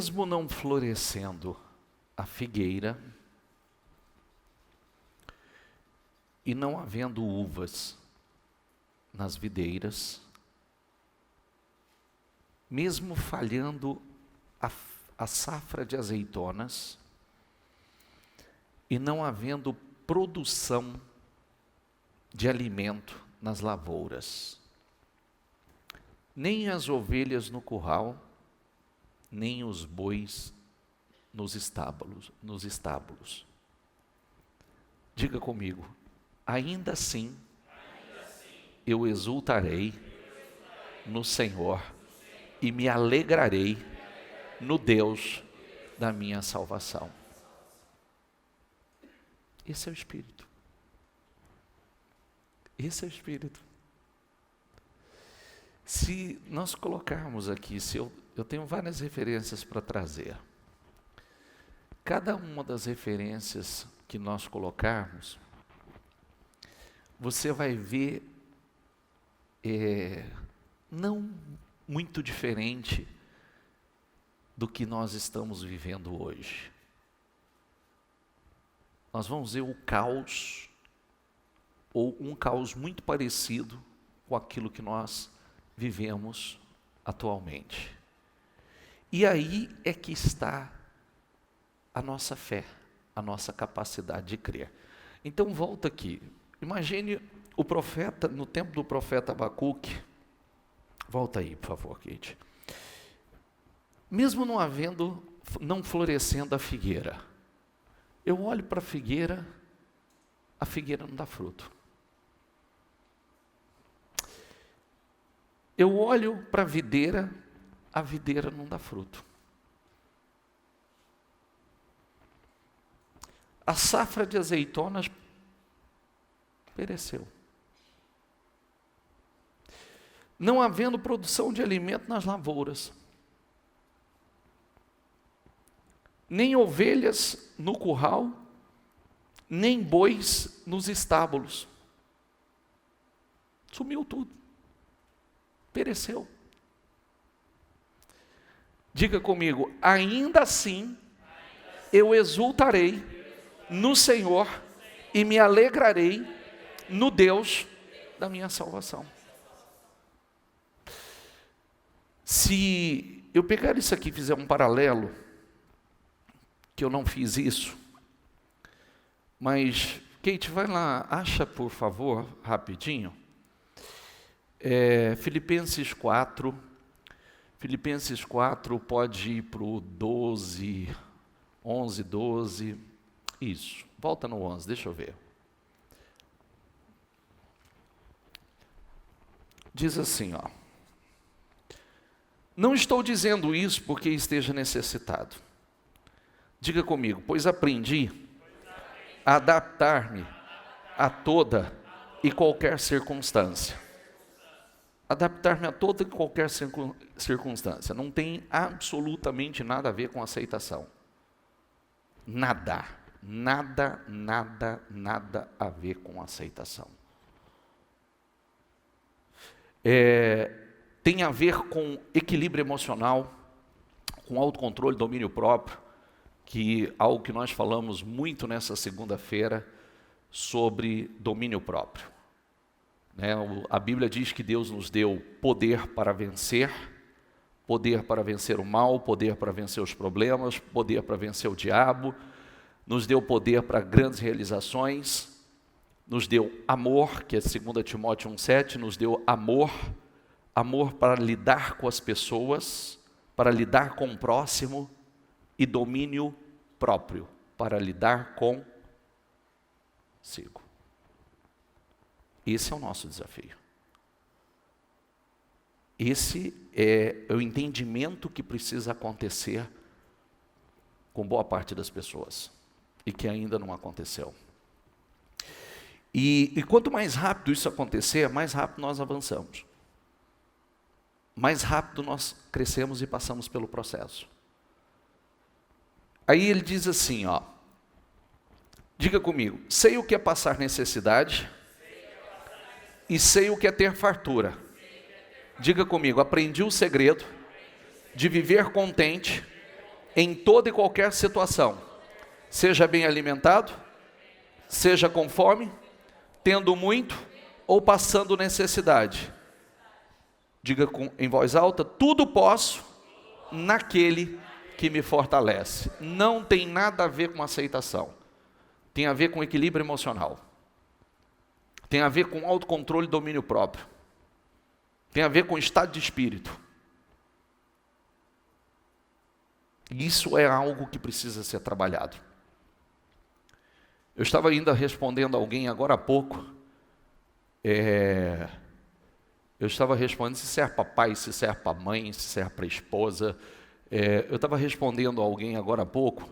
mesmo não florescendo a figueira, e não havendo uvas nas videiras, mesmo falhando a safra de azeitonas, e não havendo produção de alimento nas lavouras, nem as ovelhas no curral, nem os bois nos estábulos. Diga comigo, ainda assim eu exultarei no Senhor e me alegrarei no Deus da minha salvação. Esse é o Espírito. Esse é o Espírito. Se nós colocarmos aqui, eu tenho várias referências para trazer. Cada uma das referências que nós colocarmos, você vai ver não muito diferente do que nós estamos vivendo hoje. Nós vamos ver o caos, ou um caos muito parecido com aquilo que nós vivemos atualmente. E aí é que está a nossa fé, a nossa capacidade de crer. Então volta aqui, imagine o profeta, no tempo do profeta Abacuque, volta aí por favor, Kate. Mesmo não florescendo a figueira, eu olho para a figueira não dá fruto. Eu olho para a videira não dá fruto. A safra de azeitonas pereceu. Não havendo produção de alimento nas lavouras, nem ovelhas no curral, nem bois nos estábulos. Sumiu tudo. Pereceu. Diga comigo, ainda assim eu exultarei no Senhor e me alegrarei no Deus da minha salvação. Se eu pegar isso aqui e fizer um paralelo, que eu não fiz isso, mas Kate, vai lá, acha por favor, rapidinho, Filipenses 4, pode ir para o 12, 11, 12, isso, volta no 11, deixa eu ver. Diz assim, ó, não estou dizendo isso porque esteja necessitado. Diga comigo, pois aprendi a adaptar-me a toda e qualquer circunstância. Adaptar-me a toda e qualquer circunstância. Não tem absolutamente nada a ver com aceitação. Nada a ver com aceitação. Tem a ver com equilíbrio emocional, com autocontrole, domínio próprio, que algo que nós falamos muito nessa segunda-feira sobre domínio próprio. A Bíblia diz que Deus nos deu poder para vencer o mal, poder para vencer os problemas, poder para vencer o diabo, nos deu poder para grandes realizações, nos deu amor, que é 2 Timóteo 1,7, nos deu amor para lidar com as pessoas, para lidar com o próximo, e domínio próprio, para lidar consigo. Esse é o nosso desafio. Esse é o entendimento que precisa acontecer com boa parte das pessoas, e que ainda não aconteceu. E quanto mais rápido isso acontecer, mais rápido nós avançamos. Mais rápido nós crescemos e passamos pelo processo. Aí ele diz assim, ó, diga comigo, sei o que é passar necessidade e sei o que é ter fartura. Diga comigo, aprendi o segredo de viver contente em toda e qualquer situação, seja bem alimentado, seja com fome, tendo muito ou passando necessidade. Diga em voz alta: tudo posso naquele que me fortalece. Não tem nada a ver com aceitação. Tem a ver com equilíbrio emocional. Tem a ver com autocontrole e domínio próprio. Tem a ver com estado de espírito. Isso é algo que precisa ser trabalhado. Eu estava ainda respondendo a alguém agora há pouco. Eu estava respondendo se serve para pai, se serve para mãe, se serve para esposa. Eu estava respondendo a alguém agora há pouco.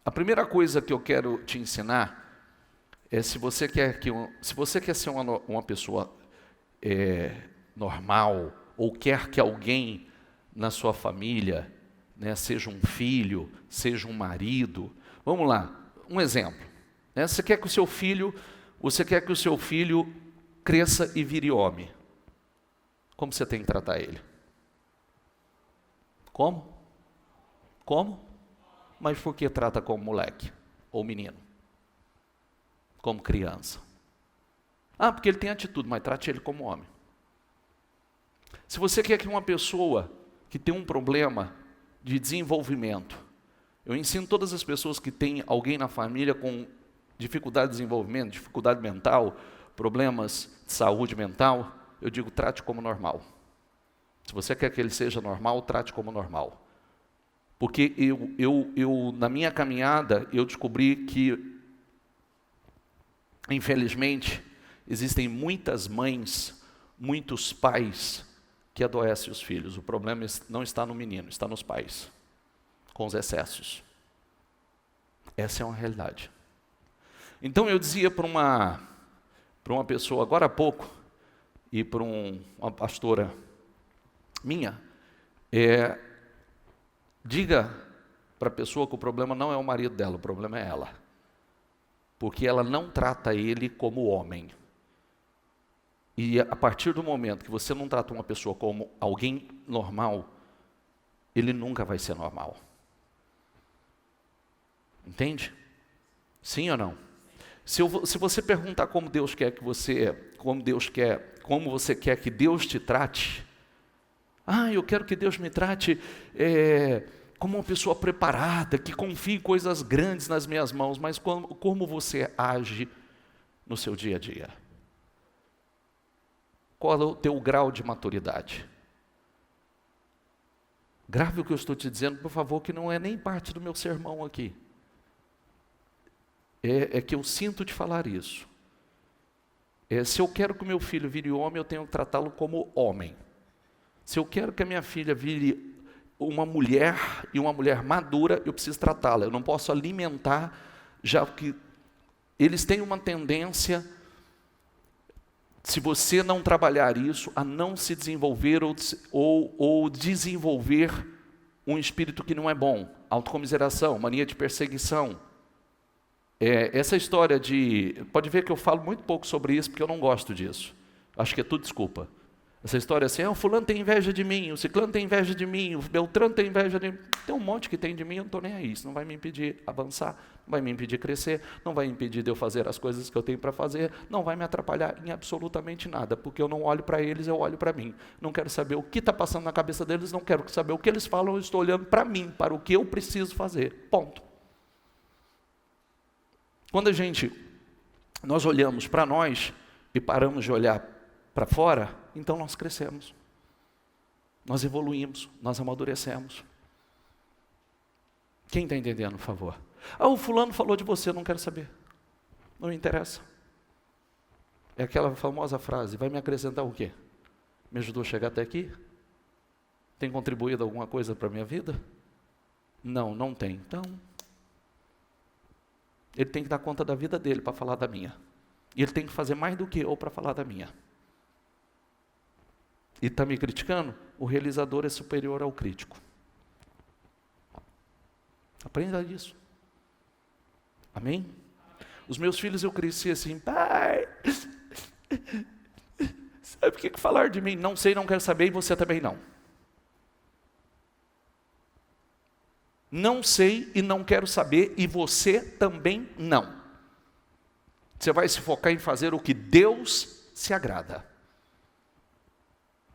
A primeira coisa que eu quero te ensinar é se você quer ser uma pessoa normal, ou quer que alguém na sua família, né, seja um filho, seja um marido. Vamos lá, um exemplo. Né, você quer que o seu filho cresça e vire homem. Como você tem que tratar ele? Como? Mas por que trata como moleque ou menino? Como criança? Porque ele tem atitude, mas trate ele como homem. Se você quer que uma pessoa que tem um problema de desenvolvimento, eu ensino todas as pessoas que têm alguém na família com dificuldade de desenvolvimento, dificuldade mental, problemas de saúde mental, eu digo, trate como normal. Se você quer que ele seja normal, trate como normal. Porque eu na minha caminhada, eu descobri que, infelizmente, existem muitas mães, muitos pais que adoecem os filhos. O problema não está no menino, está nos pais, com os excessos. Essa é uma realidade. Então eu dizia para uma pessoa agora há pouco, e para uma pastora minha, diga para a pessoa que o problema não é o marido dela, o problema é ela. Porque ela não trata ele como homem. E a partir do momento que você não trata uma pessoa como alguém normal, ele nunca vai ser normal. Entende? Sim ou não? Se você perguntar como você quer que Deus te trate, eu quero que Deus me trate como uma pessoa preparada, que confie em coisas grandes nas minhas mãos, mas como você age no seu dia a dia? Qual é o teu grau de maturidade? Grave o que eu estou te dizendo, por favor, que não é nem parte do meu sermão aqui. É que eu sinto de falar isso. Se eu quero que o meu filho vire homem, eu tenho que tratá-lo como homem. Se eu quero que a minha filha vire uma mulher, e uma mulher madura, eu preciso tratá-la. Eu não posso alimentar, já que eles têm uma tendência, se você não trabalhar isso, a não se desenvolver ou desenvolver um espírito que não é bom. Autocomiseração, mania de perseguição. Essa história pode ver que eu falo muito pouco sobre isso, porque eu não gosto disso. Acho que é tudo desculpa. Essa história assim, o fulano tem inveja de mim, o ciclano tem inveja de mim, o Beltrano tem inveja de mim. Tem um monte que tem de mim, eu não estou nem aí. Isso não vai me impedir avançar, não vai me impedir crescer, não vai impedir de eu fazer as coisas que eu tenho para fazer, não vai me atrapalhar em absolutamente nada, porque eu não olho para eles, eu olho para mim. Não quero saber o que está passando na cabeça deles, não quero saber o que eles falam, eu estou olhando para mim, para o que eu preciso fazer. Ponto. Quando nós olhamos para nós e paramos de olhar para fora, então nós crescemos, nós evoluímos, nós amadurecemos. Quem está entendendo, por favor? O fulano falou de você, eu não quero saber, não me interessa. É aquela famosa frase, vai me acrescentar o quê? Me ajudou a chegar até aqui? Tem contribuído alguma coisa para a minha vida? Não, não tem. Então, ele tem que dar conta da vida dele para falar da minha. E ele tem que fazer mais do que eu para falar da minha. E está me criticando? O realizador é superior ao crítico. Aprenda isso. Amém? Os meus filhos, eu cresci assim, pai, sabe o que falar de mim? Não sei, não quero saber, e você também não. Não sei e não quero saber, e você também não. Você vai se focar em fazer o que Deus se agrada.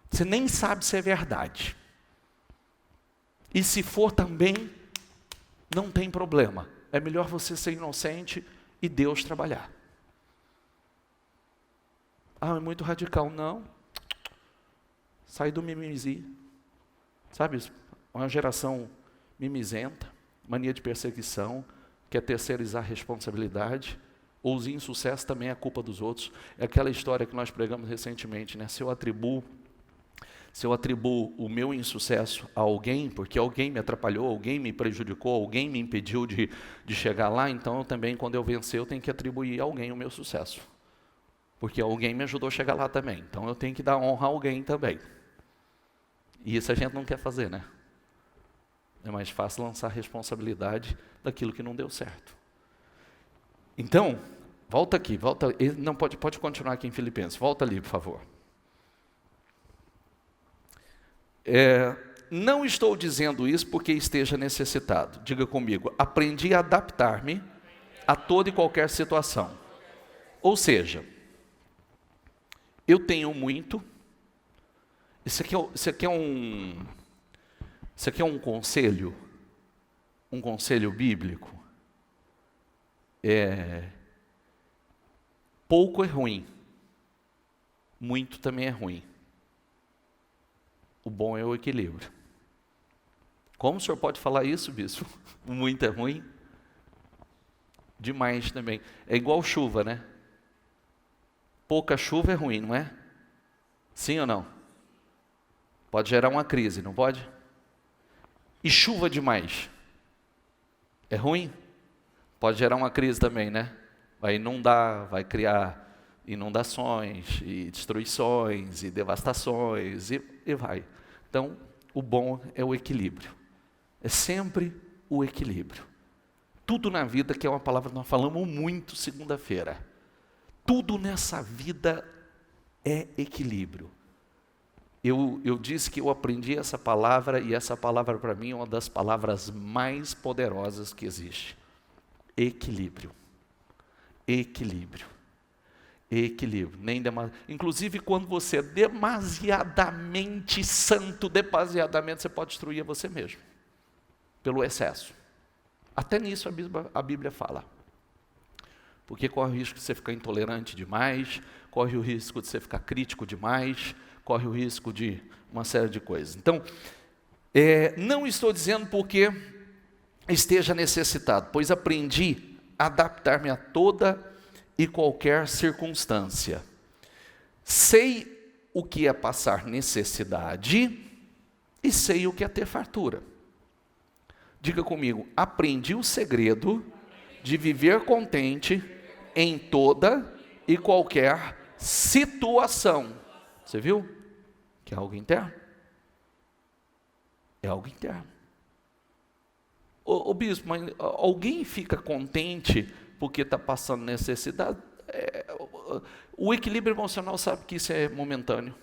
Você nem sabe se é verdade. E se for também, não tem problema. É melhor você ser inocente e Deus trabalhar. Ah, é muito radical. Não. Sai do mimimi. Sabe, uma geração mimizenta, mania de perseguição, quer terceirizar a responsabilidade. Ou os insucessos também é culpa dos outros. É aquela história que nós pregamos recentemente, né? Se eu atribuo o meu insucesso a alguém, porque alguém me atrapalhou, alguém me prejudicou, alguém me impediu de chegar lá, então eu também, quando eu vencer, eu tenho que atribuir a alguém o meu sucesso. Porque alguém me ajudou a chegar lá também. Então eu tenho que dar honra a alguém também. E isso a gente não quer fazer, né? É mais fácil lançar a responsabilidade daquilo que não deu certo. Então, volta aqui, não pode continuar aqui em Filipenses, volta ali, por favor. Não estou dizendo isso porque esteja necessitado. Diga comigo, aprendi a adaptar-me a toda e qualquer situação. Ou seja, eu tenho muito. Isso aqui é um conselho bíblico. Pouco é ruim, muito também é ruim. O bom é o equilíbrio. Como o senhor pode falar isso, bispo? Muito é ruim? Demais também. É igual chuva, né? Pouca chuva é ruim, não é? Sim ou não? Pode gerar uma crise, não pode? E chuva demais? É ruim? Pode gerar uma crise também, né? Vai inundar, vai criar inundações, e destruições, e devastações, e vai. Então, o bom é o equilíbrio. É sempre o equilíbrio. Tudo na vida, que é uma palavra que nós falamos muito segunda-feira. Tudo nessa vida é equilíbrio. Eu disse que eu aprendi essa palavra, e essa palavra para mim é uma das palavras mais poderosas que existe. Equilíbrio. Equilíbrio. Equilíbrio. Inclusive, quando você é demasiadamente santo, demasiadamente, você pode destruir a você mesmo. Pelo excesso. Até nisso a Bíblia fala. Porque corre o risco de você ficar intolerante demais, corre o risco de você ficar crítico demais, corre o risco de uma série de coisas. Então, não estou dizendo porque esteja necessitado, pois aprendi a adaptar-me a toda e qualquer circunstância. Sei o que é passar necessidade e sei o que é ter fartura. Diga comigo, aprendi o segredo de viver contente em toda e qualquer situação. Você viu? Que é algo interno. É algo interno. Ô bispo, mas alguém fica contente porque está passando necessidade? O equilíbrio emocional sabe que isso é momentâneo.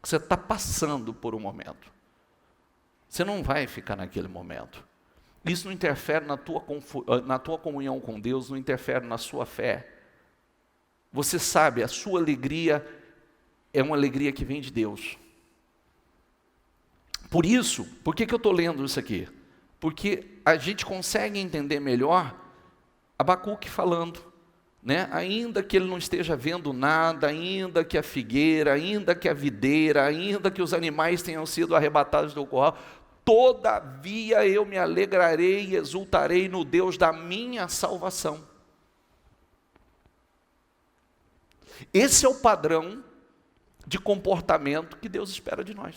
Você está passando por um momento. Você não vai ficar naquele momento. Isso não interfere na tua comunhão com Deus, não interfere na sua fé. Você sabe, a sua alegria é uma alegria que vem de Deus. Por isso, por que eu estou lendo isso aqui? Porque a gente consegue entender melhor Abacuque falando, né? Ainda que ele não esteja vendo nada, ainda que a figueira, ainda que a videira, ainda que os animais tenham sido arrebatados do curral, todavia eu me alegrarei e exultarei no Deus da minha salvação. Esse é o padrão de comportamento que Deus espera de nós.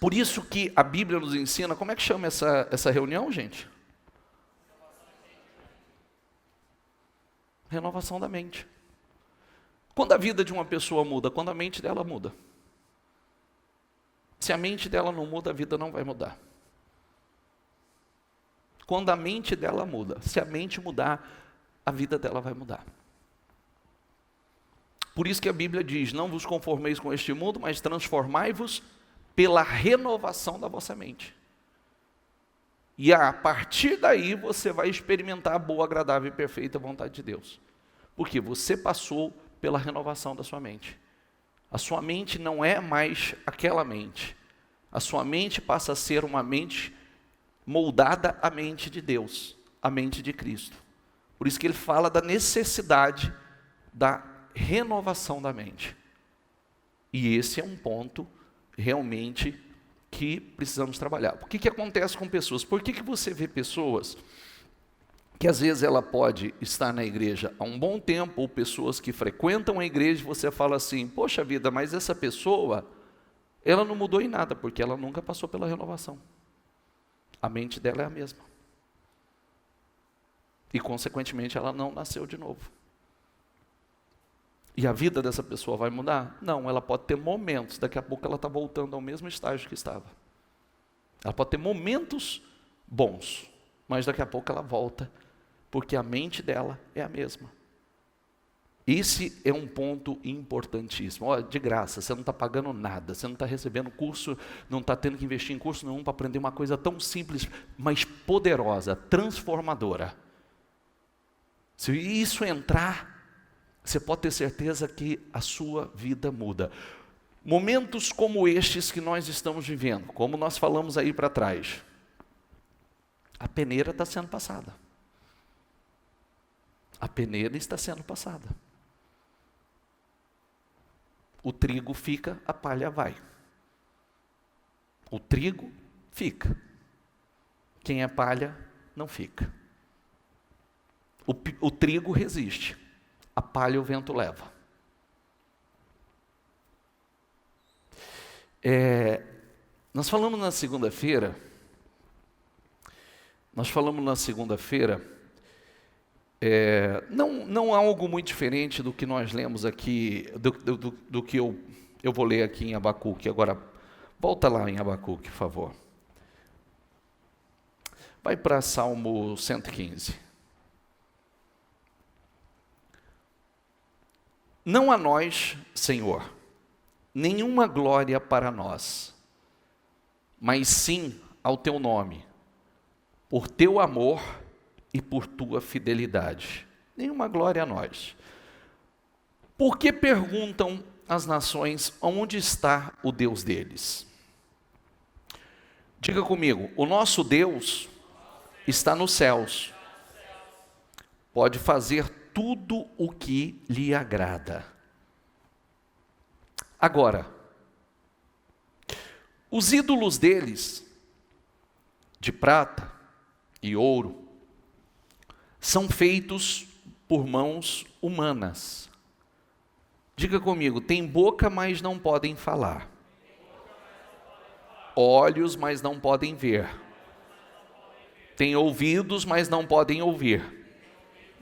Por isso que a Bíblia nos ensina, como é que chama essa reunião, gente? Renovação da mente. Quando a vida de uma pessoa muda? Quando a mente dela muda. Se a mente dela não muda, a vida não vai mudar. Quando a mente dela muda, se a mente mudar, a vida dela vai mudar. Por isso que a Bíblia diz, não vos conformeis com este mundo, mas transformai-vos pela renovação da vossa mente. E a partir daí você vai experimentar a boa, agradável e perfeita vontade de Deus. Porque você passou pela renovação da sua mente. A sua mente não é mais aquela mente. A sua mente passa a ser uma mente moldada à mente de Deus, à mente de Cristo. Por isso que ele fala da necessidade da renovação da mente. E esse é um ponto realmente que precisamos trabalhar. O que acontece com pessoas? Por que você vê pessoas que às vezes ela pode estar na igreja há um bom tempo, ou pessoas que frequentam a igreja, e você fala assim, poxa vida, mas essa pessoa, ela não mudou em nada, porque ela nunca passou pela renovação. A mente dela é a mesma. E consequentemente ela não nasceu de novo. E a vida dessa pessoa vai mudar? Não, ela pode ter momentos, daqui a pouco ela está voltando ao mesmo estágio que estava. Ela pode ter momentos bons, mas daqui a pouco ela volta, porque a mente dela é a mesma. Esse é um ponto importantíssimo. Olha, de graça, você não está pagando nada, você não está recebendo curso, não está tendo que investir em curso nenhum para aprender uma coisa tão simples, mas poderosa, transformadora. Se isso entrar, você pode ter certeza que a sua vida muda. Momentos como estes que nós estamos vivendo, como nós falamos aí para trás, a peneira está sendo passada. A peneira está sendo passada. O trigo fica, a palha vai. O trigo fica. Quem é palha, não fica. O trigo resiste. A palha o vento leva. Nós falamos na segunda-feira, não há algo muito diferente do que nós lemos aqui, do que eu vou ler aqui em Abacuque. Agora, volta lá em Abacuque, por favor. Vai para Salmo 115. Não a nós, Senhor, nenhuma glória para nós, mas sim ao teu nome, por teu amor e por tua fidelidade. Nenhuma glória a nós. Por que perguntam as nações onde está o Deus deles? Diga comigo, o nosso Deus está nos céus. Pode fazer tudo o que lhe agrada. Agora, os ídolos deles, de prata e ouro, são feitos por mãos humanas. Diga comigo, tem boca, mas não podem falar. Olhos, mas não podem ver. Tem ouvidos, mas não podem ouvir.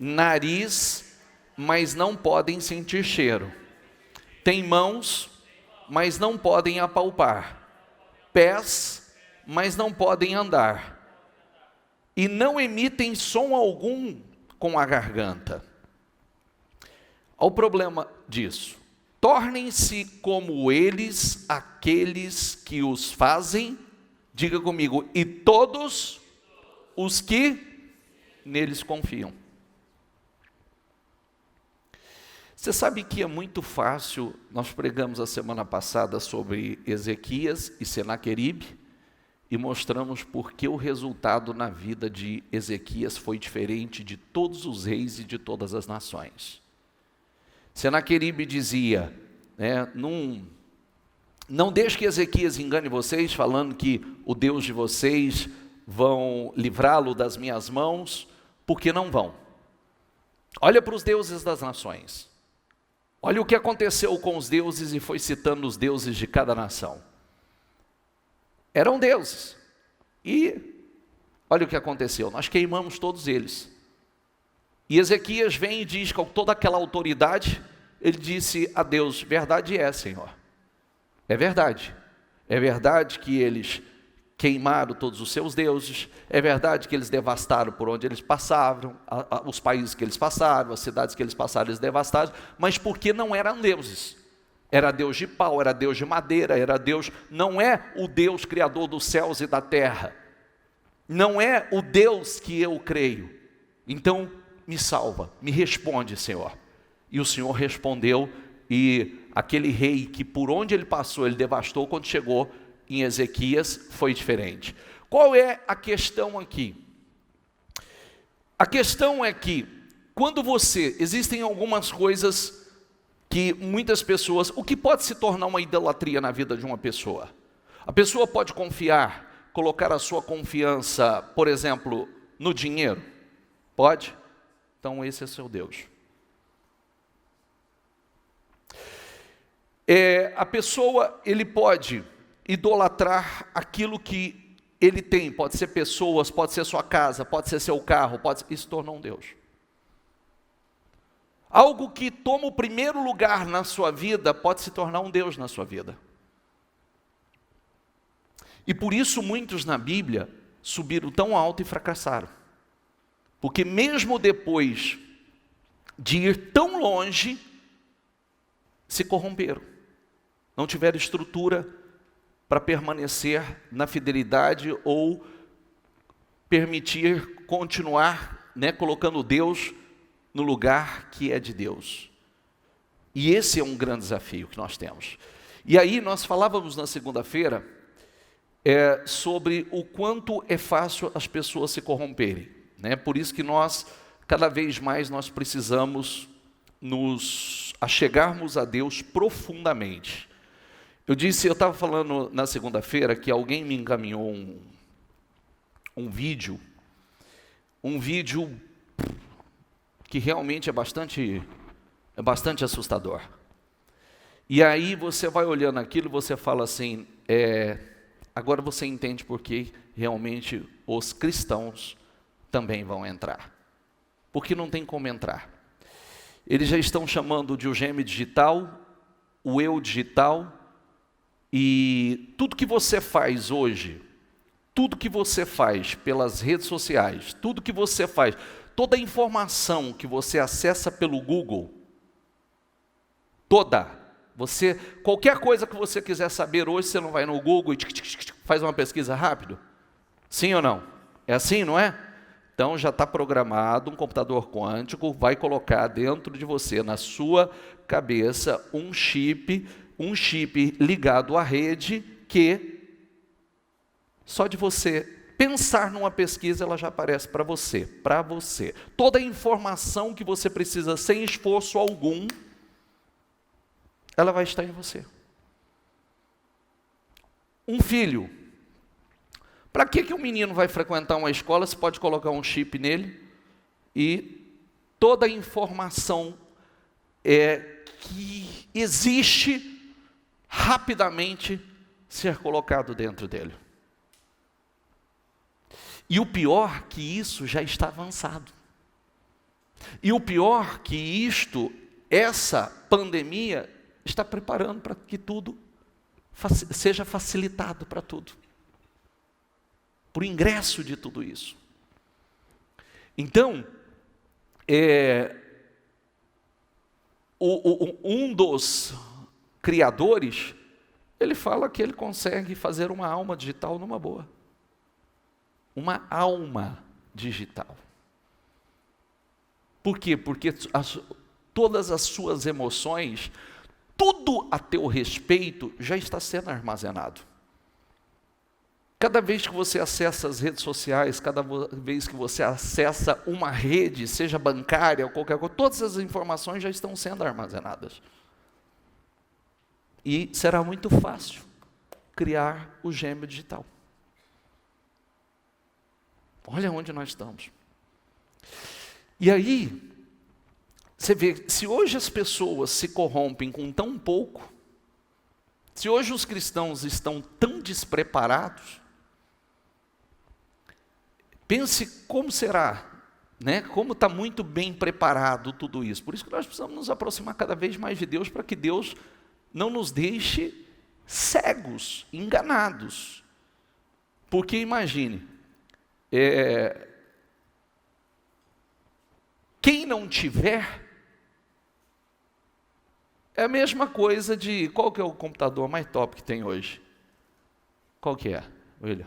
Nariz, mas não podem sentir cheiro. Tem mãos, mas não podem apalpar. Pés, mas não podem andar. E não emitem som algum com a garganta. Olha o problema disso. Tornem-se como eles, aqueles que os fazem, diga comigo, e todos os que neles confiam. Você sabe que é muito fácil, nós pregamos a semana passada sobre Ezequias e Senaqueribe, e mostramos por que o resultado na vida de Ezequias foi diferente de todos os reis e de todas as nações. Senaqueribe dizia, não deixe que Ezequias engane vocês, falando que o Deus de vocês vão livrá-lo das minhas mãos, porque não vão. Olha para os deuses das nações. Olha o que aconteceu com os deuses, e foi citando os deuses de cada nação. Eram deuses. E olha o que aconteceu, nós queimamos todos eles. E Ezequias vem e diz com toda aquela autoridade, ele disse a Deus, verdade é, Senhor. É verdade. É verdade que eles queimaram todos os seus deuses, é verdade que eles devastaram por onde eles passavam, os países que eles passaram, as cidades que eles passaram, eles devastaram, mas porque não eram deuses. Era Deus de pau, era Deus de madeira, era Deus, não é o Deus criador dos céus e da terra. Não é o Deus que eu creio. Então, me salva, me responde, Senhor. E o Senhor respondeu, e aquele rei que por onde ele passou, ele devastou, quando chegou em Ezequias, foi diferente. Qual é a questão aqui? A questão é que, quando existem algumas coisas que muitas pessoas, o que pode se tornar uma idolatria na vida de uma pessoa? A pessoa pode confiar, colocar a sua confiança, por exemplo, no dinheiro? Pode? Então esse é seu Deus. A pessoa, ele pode idolatrar aquilo que ele tem, pode ser pessoas, pode ser sua casa, pode ser seu carro, isso tornou um Deus. Algo que toma o primeiro lugar na sua vida, pode se tornar um Deus na sua vida. E por isso muitos na Bíblia subiram tão alto e fracassaram. Porque mesmo depois de ir tão longe, se corromperam. Não tiveram estrutura para permanecer na fidelidade ou permitir continuar, colocando Deus no lugar que é de Deus. E esse é um grande desafio que nós temos. E aí nós falávamos na segunda-feira sobre o quanto é fácil as pessoas se corromperem. Por isso que nós, cada vez mais, nós precisamos nos achegarmos a Deus profundamente. Eu estava falando na segunda-feira que alguém me encaminhou um vídeo que realmente é bastante assustador. E aí você vai olhando aquilo e você fala assim, agora você entende por que realmente os cristãos também vão entrar. Porque não tem como entrar. Eles já estão chamando de o gêmeo digital, o eu digital, e tudo que você faz hoje, tudo que você faz pelas redes sociais, tudo que você faz, toda a informação que você acessa pelo Google, qualquer coisa que você quiser saber hoje, você não vai no Google e faz uma pesquisa rápido? Sim ou não? É assim, não é? Então já está programado, um computador quântico vai colocar dentro de você, na sua cabeça, um chip ligado à rede que, só de você pensar numa pesquisa, ela já aparece para você. Toda a informação que você precisa, sem esforço algum, ela vai estar em você. Um filho, para que um menino vai frequentar uma escola se pode colocar um chip nele e toda a informação que existe rapidamente ser colocado dentro dele? E o pior que isso já está avançado. E o pior que essa pandemia está preparando para que tudo seja facilitado para tudo. Por ingresso de tudo isso. Então, um dos criadores, ele fala que ele consegue fazer uma alma digital numa boa. Uma alma digital. Por quê? Porque todas as suas emoções, tudo a teu respeito já está sendo armazenado. Cada vez que você acessa as redes sociais, cada vez que você acessa uma rede, seja bancária ou qualquer coisa, todas as informações já estão sendo armazenadas. E será muito fácil criar o gêmeo digital. Olha onde nós estamos. E aí, você vê, se hoje as pessoas se corrompem com tão pouco, se hoje os cristãos estão tão despreparados, pense como será, como está muito bem preparado tudo isso. Por isso que nós precisamos nos aproximar cada vez mais de Deus, para que Deus não nos deixe cegos, enganados. Porque imagine, quem não tiver, É a mesma coisa de, qual que é o computador mais top que tem hoje? Qual que é, William?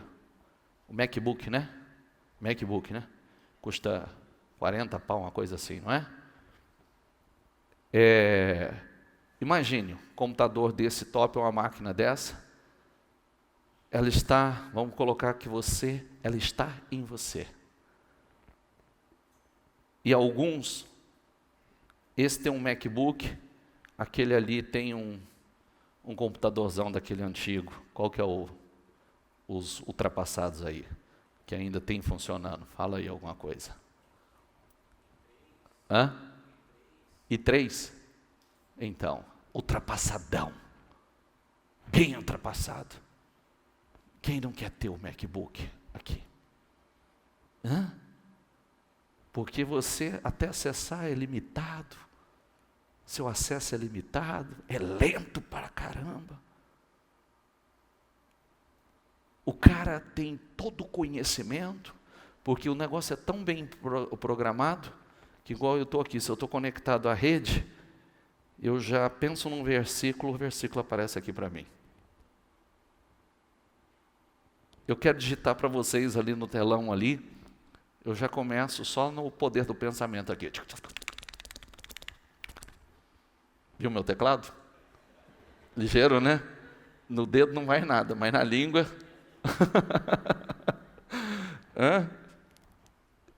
O MacBook, né? MacBook, né? Custa 40 pau, uma coisa assim, não é? Imagine, um computador desse top, uma máquina dessa, ela está, vamos colocar que ela está em você. E alguns, esse tem um MacBook, aquele ali tem um computadorzão daquele antigo. Qual que é os ultrapassados aí, que ainda tem funcionando? Fala aí alguma coisa. Hã? i3? Então, ultrapassadão. Bem ultrapassado. Quem não quer ter o MacBook aqui? Hã? Porque você, até acessar, é limitado. Seu acesso é limitado, é lento para caramba. O cara tem todo o conhecimento, porque o negócio é tão bem programado, que igual eu estou aqui, se eu estou conectado à rede, eu já penso num versículo, o versículo aparece aqui para mim. Eu quero digitar para vocês ali no telão ali, eu já começo só no poder do pensamento aqui. Viu meu teclado? Ligeiro, né? No dedo não vai nada, mas na língua...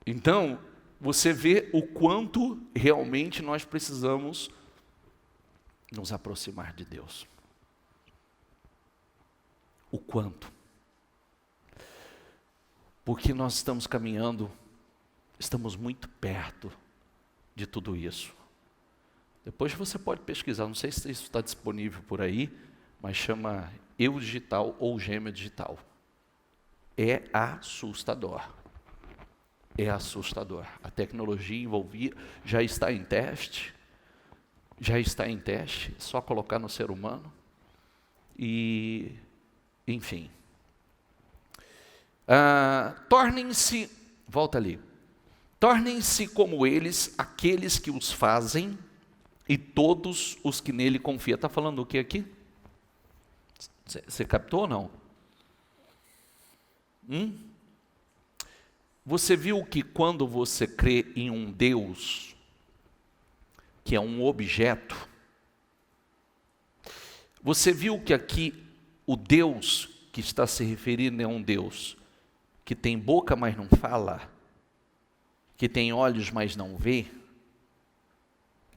Então, você vê o quanto realmente nós precisamos nos aproximar de Deus. O quanto. Porque nós estamos caminhando, estamos muito perto de tudo isso. Depois você pode pesquisar, não sei se isso está disponível por aí, mas chama Eu Digital ou Gêmeo Digital. É assustador. É assustador. A tecnologia envolvida já está em teste. Já está em teste, só colocar no ser humano. E, enfim. Tornem-se, volta ali. Tornem-se como eles, aqueles que os fazem, e todos os que nele confiam. Está falando o que aqui? Você captou ou não? Você viu que quando você crê em um Deus, que é um objeto, você viu que aqui o Deus que está se referindo é um Deus que tem boca, mas não fala, que tem olhos, mas não vê,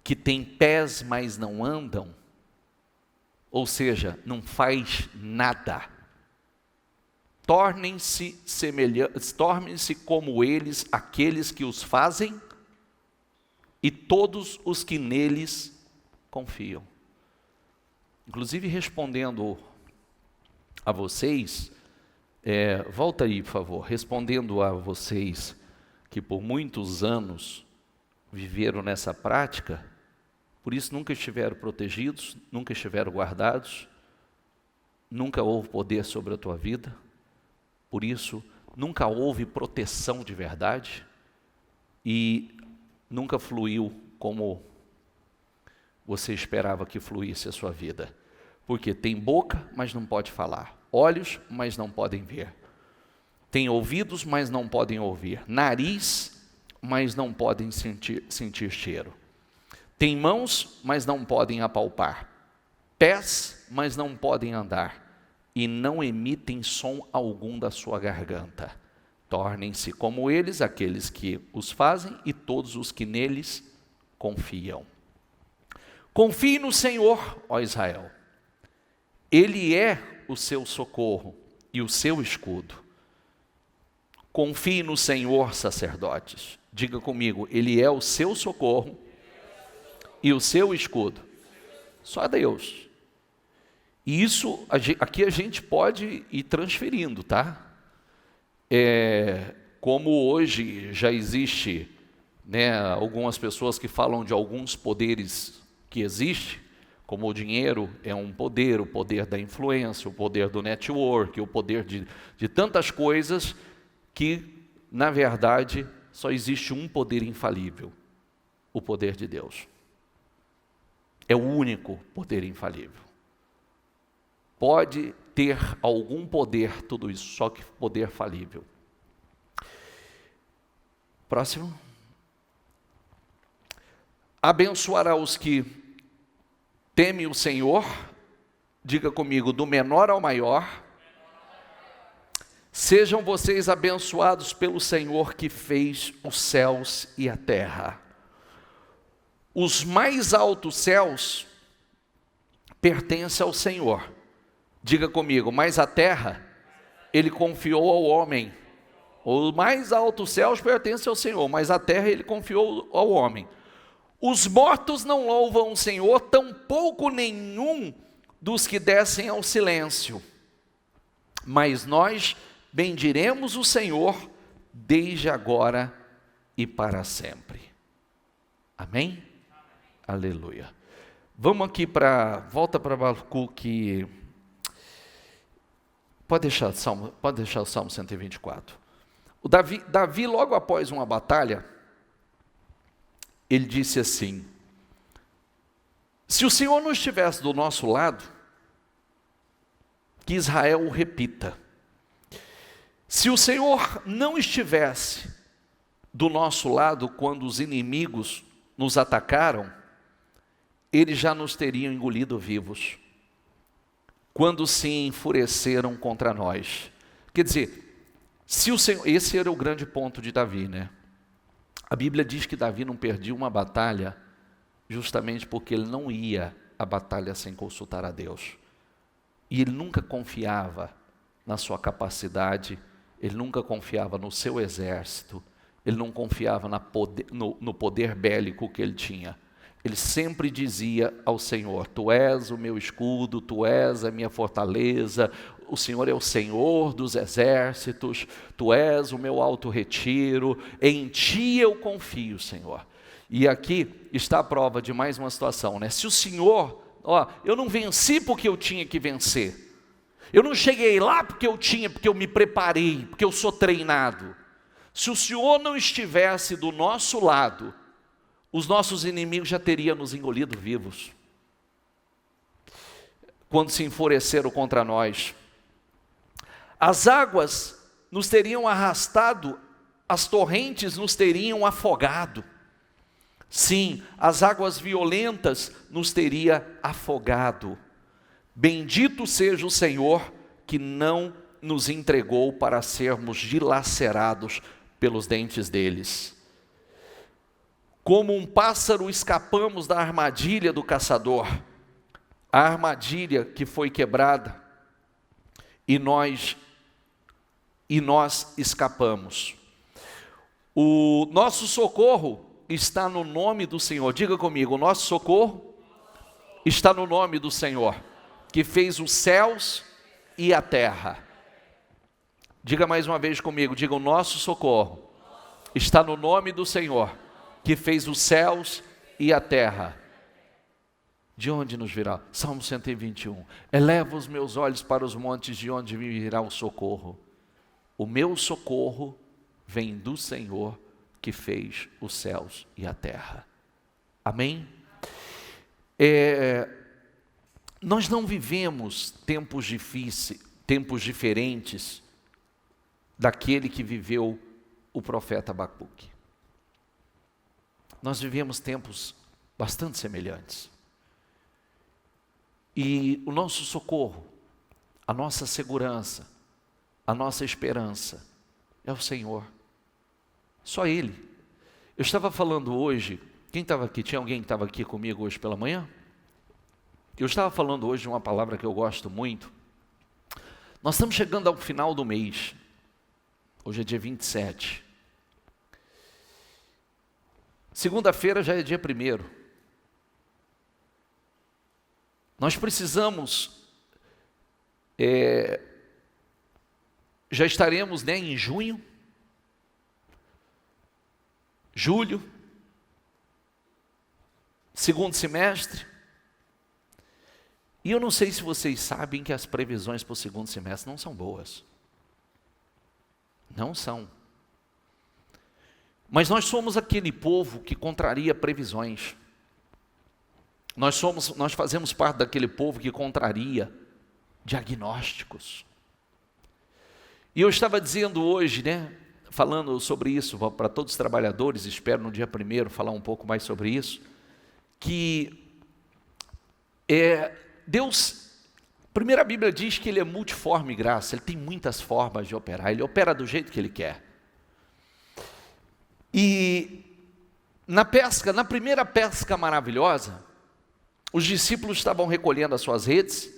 que tem pés, mas não andam, ou seja, não faz nada. Tornem-se semelhantes, tornem-se como eles, aqueles que os fazem, e todos os que neles confiam. Inclusive respondendo a vocês, volta aí por favor, respondendo a vocês que por muitos anos viveram nessa prática, por isso nunca estiveram protegidos, nunca estiveram guardados, nunca houve poder sobre a tua vida, por isso nunca houve proteção de verdade e nunca fluiu como você esperava que fluísse a sua vida. Porque tem boca, mas não pode falar. Olhos, mas não podem ver. Tem ouvidos, mas não podem ouvir. Nariz, mas não podem sentir cheiro. Tem mãos, mas não podem apalpar. Pés, mas não podem andar. E não emitem som algum da sua garganta. Tornem-se como eles, aqueles que os fazem, e todos os que neles confiam. Confie no Senhor, ó Israel. Ele é o seu socorro e o seu escudo. Confie no Senhor, sacerdotes. Diga comigo, Ele é o seu socorro e o seu escudo. Só Deus. E isso, aqui a gente pode ir transferindo, tá? Como hoje já existe, né, algumas pessoas que falam de alguns poderes que existem, como o dinheiro é um poder, o poder da influência, o poder do network, o poder de tantas coisas que, na verdade, só existe um poder infalível, o poder de Deus. é o único poder infalível. Pode ter algum poder tudo isso, só que poder falível. Próximo. Abençoará os que temem o Senhor, diga comigo, do menor ao maior. Sejam vocês abençoados pelo Senhor que fez os céus e a terra. Os mais altos céus pertencem ao Senhor. Diga comigo, mas a terra Ele confiou ao homem. Os mais altos céus pertencem ao Senhor, mas a terra Ele confiou ao homem. Os mortos não louvam o Senhor, tampouco nenhum dos que descem ao silêncio. Mas nós bendiremos o Senhor desde agora e para sempre. Amém? Aleluia. Vamos aqui volta para Abacuque. Pode deixar o Salmo 124. O Davi, logo após uma batalha, ele disse assim: se o Senhor não estivesse do nosso lado, que Israel o repita. Se o Senhor não estivesse do nosso lado quando os inimigos nos atacaram, eles já nos teriam engolido vivos, quando se enfureceram contra nós. Quer dizer, se o Senhor, esse era o grande ponto de Davi, né? A Bíblia diz que Davi não perdia uma batalha, justamente porque ele não ia à batalha sem consultar a Deus. E ele nunca confiava na sua capacidade, ele nunca confiava no seu exército, ele não confiava no poder bélico que ele tinha. Ele sempre dizia ao Senhor: Tu és o meu escudo, Tu és a minha fortaleza, o Senhor é o Senhor dos exércitos, Tu és o meu alto retiro, em Ti eu confio, Senhor. E aqui está a prova de mais uma situação, né? Se o Senhor, eu não venci porque eu tinha que vencer, eu não cheguei lá porque eu me preparei, porque eu sou treinado. Se o Senhor não estivesse do nosso lado, os nossos inimigos já teriam nos engolido vivos, quando se enfureceram contra nós. As águas nos teriam arrastado, as torrentes nos teriam afogado. Sim, as águas violentas nos teria afogado. Bendito seja o Senhor que não nos entregou para sermos dilacerados pelos dentes deles. Como um pássaro escapamos da armadilha do caçador, a armadilha que foi quebrada, e nós escapamos. O nosso socorro está no nome do Senhor. Diga comigo, o nosso socorro está no nome do Senhor, que fez os céus e a terra. Diga mais uma vez comigo, diga: o nosso socorro está no nome do Senhor, que fez os céus e a terra. De onde nos virá? Salmo 121. Eleva os meus olhos para os montes, de onde me virá o socorro. O meu socorro vem do Senhor, que fez os céus e a terra. Amém? Nós não vivemos tempos difíceis, tempos diferentes daquele que viveu o profeta Abacuque. Nós vivemos tempos bastante semelhantes. E o nosso socorro, a nossa segurança, a nossa esperança é o Senhor. Só Ele. Eu estava falando hoje, quem estava aqui? Tinha alguém que estava aqui comigo hoje pela manhã? Eu estava falando hoje de uma palavra que eu gosto muito. Nós estamos chegando ao final do mês. Hoje é dia 27. Segunda-feira já é dia 1º. Nós precisamos, já estaremos, né, em junho, julho, segundo semestre. E eu não sei se vocês sabem que as previsões para o segundo semestre não são boas. Não são. Mas nós somos aquele povo que contraria previsões. Nós fazemos parte daquele povo que contraria diagnósticos. E eu estava dizendo hoje, falando sobre isso para todos os trabalhadores, espero no dia 1º falar um pouco mais sobre isso, que Deus, primeiro a Bíblia diz que Ele é multiforme graça, Ele tem muitas formas de operar, Ele opera do jeito que Ele quer. E na primeira pesca maravilhosa, os discípulos estavam recolhendo as suas redes,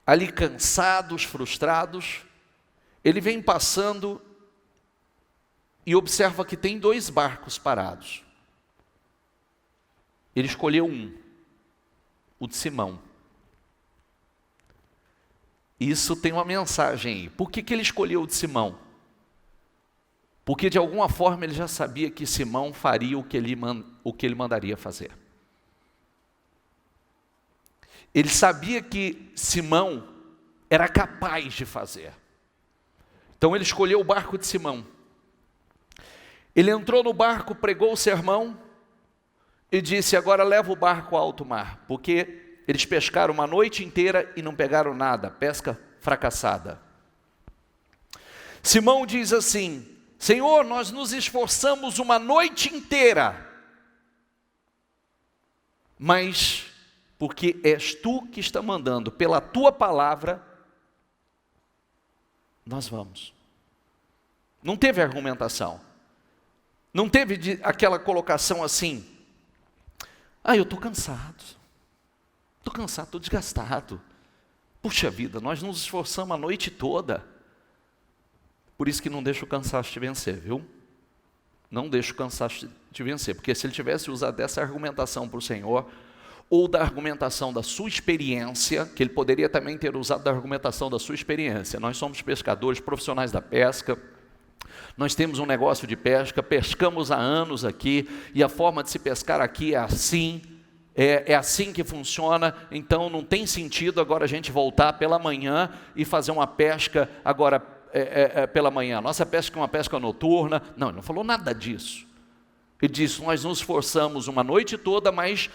ali cansados, frustrados. Ele vem passando e observa que tem 2 barcos parados. Ele escolheu um, o de Simão. Isso tem uma mensagem aí. Por que ele escolheu o de Simão? Porque de alguma forma ele já sabia que Simão faria o que ele mandaria fazer. Ele sabia que Simão era capaz de fazer. Então ele escolheu o barco de Simão. Ele entrou no barco, pregou o sermão e disse: agora leva o barco ao alto mar, porque eles pescaram uma noite inteira e não pegaram nada, pesca fracassada. Simão diz assim: Senhor, nós nos esforçamos uma noite inteira, mas porque és tu que está mandando, pela tua palavra, nós vamos. Não teve argumentação. Não teve aquela colocação assim: eu estou cansado, estou desgastado. Puxa vida, nós nos esforçamos a noite toda. Por isso que não deixa o cansaço te vencer, viu? Não deixa o cansaço te vencer, porque se ele tivesse usado dessa argumentação para o Senhor, ou da argumentação da sua experiência, que ele poderia também ter usado da argumentação da sua experiência. Nós somos pescadores, profissionais da pesca, nós temos um negócio de pesca, pescamos há anos aqui, e a forma de se pescar aqui é assim, é assim que funciona, então não tem sentido agora a gente voltar pela manhã e fazer uma pesca agora pela manhã. Nossa pesca é uma pesca noturna. Não, ele não falou nada disso. Ele disse: nós nos esforçamos uma noite toda, mas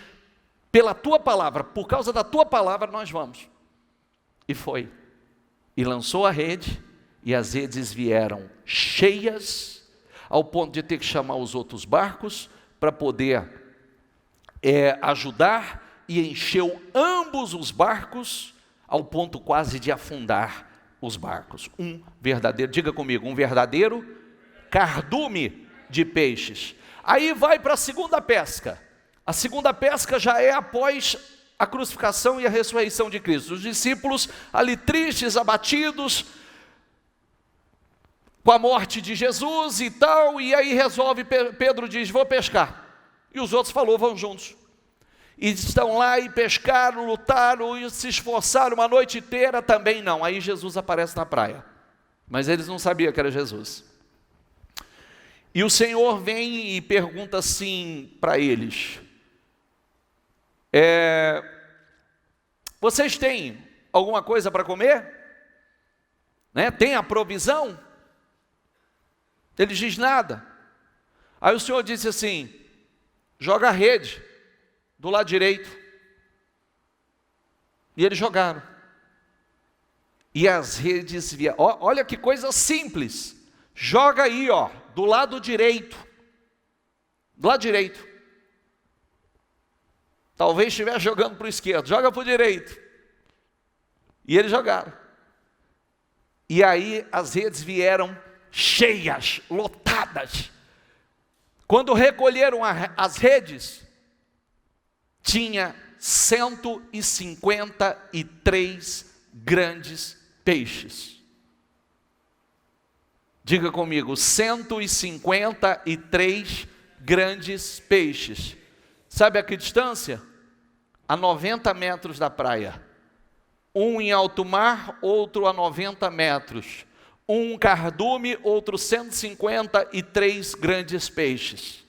pela tua palavra, por causa da tua palavra nós vamos. E foi. E lançou a rede, e as redes vieram cheias, ao ponto de ter que chamar os outros barcos para poder ajudar, e encheu ambos os barcos, ao ponto quase de afundar os barcos. Um verdadeiro, diga comigo, um verdadeiro cardume de peixes. Aí vai para a segunda pesca. A segunda pesca já é após a crucificação e a ressurreição de Cristo. Os discípulos ali tristes, abatidos com a morte de Jesus e tal, e aí resolve, Pedro diz: vou pescar. E os outros falou: vão juntos. E estão lá e pescaram, lutaram e se esforçaram uma noite inteira, também não. Aí Jesus aparece na praia, mas eles não sabiam que era Jesus. E o Senhor vem e pergunta assim para eles: vocês têm alguma coisa para comer? Tem a provisão? Eles dizem: nada. Aí o Senhor disse assim: joga a rede do lado direito. E eles jogaram. E as redes vieram. Olha que coisa simples. Joga aí, do lado direito. Do lado direito. Talvez estivesse jogando para o esquerdo. Joga para o direito. E eles jogaram. E aí as redes vieram cheias, lotadas. Quando recolheram as redes, tinha 153 grandes peixes. Diga comigo, 153 grandes peixes. Sabe a que distância? A 90 metros da praia. Um em alto mar, outro a 90 metros. Um cardume, outro 153 grandes peixes.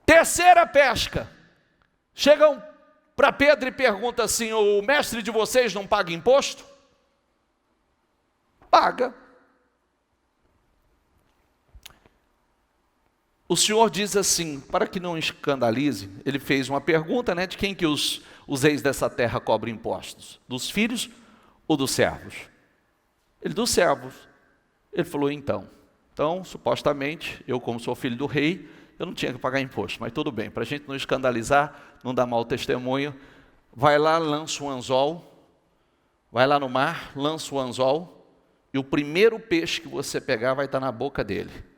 Terceira pesca. Chegam para Pedro e perguntam assim: o mestre de vocês não paga imposto? Paga. o Senhor diz assim, para que não escandalize, ele fez uma pergunta, né, de quem que os reis dessa terra cobrem impostos? Dos filhos ou dos servos? Ele, dos servos. Ele falou, então, supostamente, eu como sou filho do rei, eu não tinha que pagar imposto, mas tudo bem, para a gente não escandalizar, não dar mau testemunho, vai lá, lança um anzol, vai lá no mar, lança o anzol, e o primeiro peixe que você pegar vai estar na boca dele.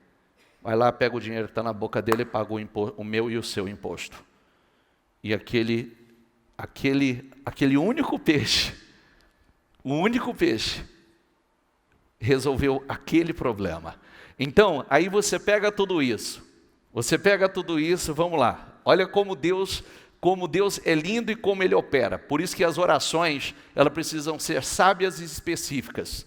Vai lá, pega o dinheiro que está na boca dele e paga o meu e o seu imposto. E aquele único peixe, o único peixe, resolveu aquele problema. Então, aí você pega tudo isso, vamos lá. Olha como Deus é lindo e como Ele opera. Por isso que as orações, elas precisam ser sábias e específicas.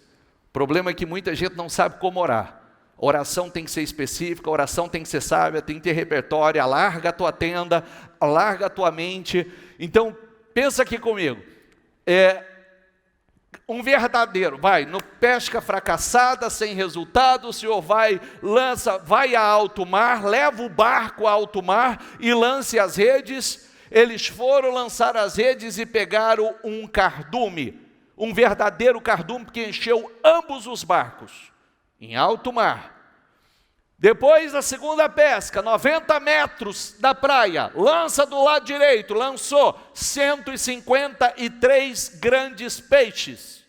O problema é que muita gente não sabe como orar. A oração tem que ser específica, a oração tem que ser sábia, tem que ter repertório, alarga a tua tenda, alarga a tua mente. Então, pensa aqui comigo. Um verdadeiro, no pesca fracassada, sem resultado, o Senhor vai a alto mar, leva o barco a alto mar e lance as redes. Eles foram lançar as redes e pegaram um cardume, um verdadeiro cardume que encheu ambos os barcos, em alto mar. Depois da segunda pesca, 90 metros da praia, lança do lado direito, lançou 153 grandes peixes.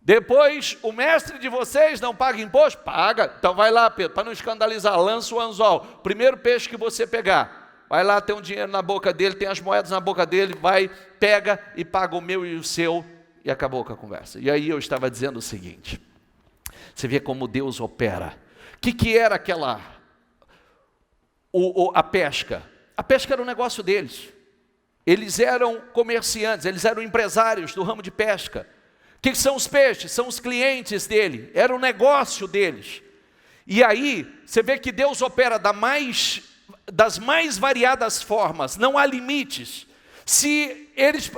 Depois, o mestre de vocês não paga imposto? Paga. Então vai lá, Pedro, para não escandalizar, lança o anzol. Primeiro peixe que você pegar, vai lá, tem um dinheiro na boca dele, tem as moedas na boca dele, vai, pega e paga o meu e o seu, e acabou com a conversa. E aí eu estava dizendo o seguinte, você vê como Deus opera. O que era a pesca? A pesca era o negócio deles. Eles eram comerciantes, eles eram empresários do ramo de pesca. O que são os peixes? São os clientes dele, era o negócio deles. E aí, você vê que Deus opera das mais variadas formas, não há limites. Se eles,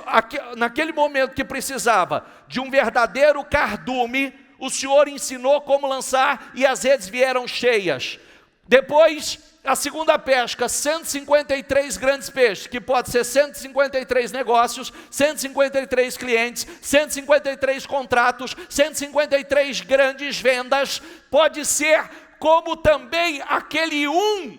naquele momento que precisava de um verdadeiro cardume, o Senhor ensinou como lançar e as redes vieram cheias. Depois, a segunda pesca, 153 grandes peixes, que pode ser 153 negócios, 153 clientes, 153 contratos, 153 grandes vendas, pode ser como também aquele um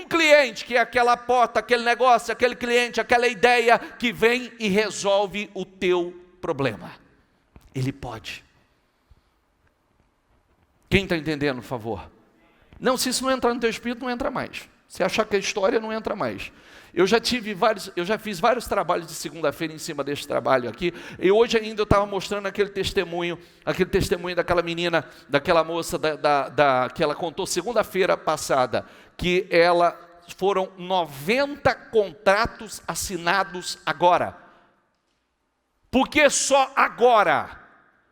cliente, que é aquela porta, aquele negócio, aquele cliente, aquela ideia que vem e resolve o teu problema. Ele pode. Quem está entendendo, por favor? Não, se isso não entrar no teu espírito, não entra mais. Se achar que é história, não entra mais. Eu já fiz vários trabalhos de segunda-feira em cima desse trabalho aqui, e hoje ainda eu estava mostrando aquele testemunho daquela menina, daquela moça, que ela contou segunda-feira passada, que foram 90 contratos assinados agora. Por que só agora?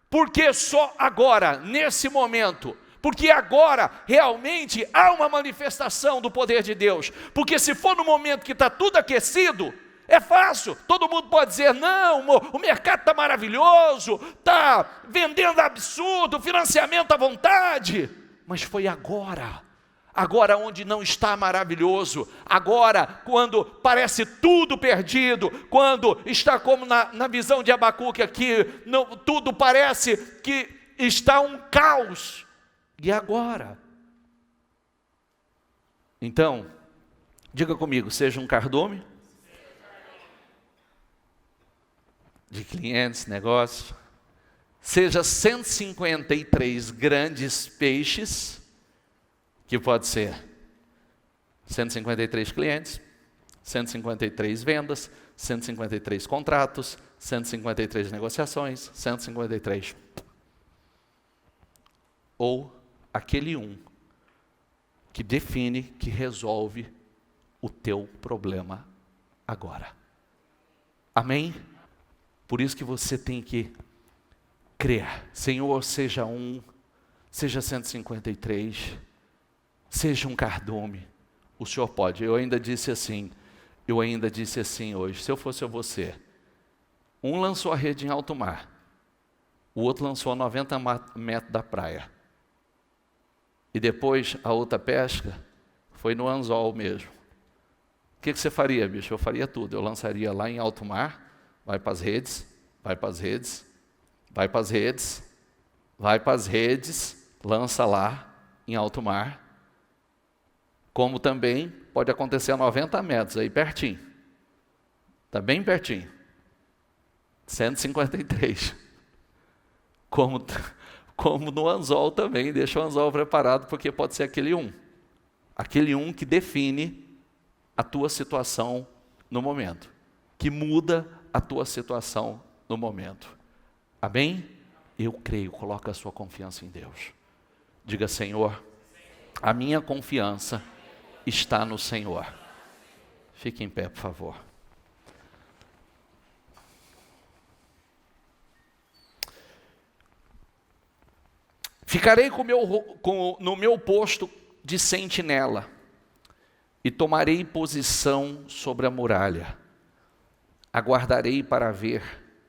Por que só agora, nesse momento? Porque agora realmente há uma manifestação do poder de Deus. Porque se for no momento que está tudo aquecido, é fácil. Todo mundo pode dizer, não, o mercado está maravilhoso, está vendendo absurdo, financiamento à vontade. Mas foi agora. Agora onde não está maravilhoso, agora quando parece tudo perdido, quando está como na visão de Abacuque aqui, tudo parece que está um caos, e agora? Então, diga comigo, seja um cardume de clientes, negócios, seja 153 grandes peixes, que pode ser 153 clientes, 153 vendas, 153 contratos, 153 negociações, 153. Ou aquele um que define, que resolve o teu problema agora. Amém? Por isso que você tem que crer. Senhor, seja um, seja 153, seja um cardume, o Senhor pode. Eu ainda disse assim hoje, se eu fosse você, um lançou a rede em alto mar, o outro lançou a 90 metros da praia. e depois a outra pesca foi no anzol mesmo. O que você faria, bicho? Eu faria tudo. Eu lançaria lá em alto mar, vai para as redes, vai para as redes, vai para as redes, vai para as redes, lança lá em alto mar. Como também pode acontecer a 90 metros, aí pertinho. Está bem pertinho. 153. Como no anzol também, deixa o anzol preparado, porque pode ser aquele um. Aquele um que define a tua situação no momento. Que muda a tua situação no momento. Amém? Eu creio, coloca a sua confiança em Deus. Diga, Senhor, a minha confiança está no Senhor. Fique em pé, por favor. Ficarei no meu posto de sentinela e tomarei posição sobre a muralha. Aguardarei para ver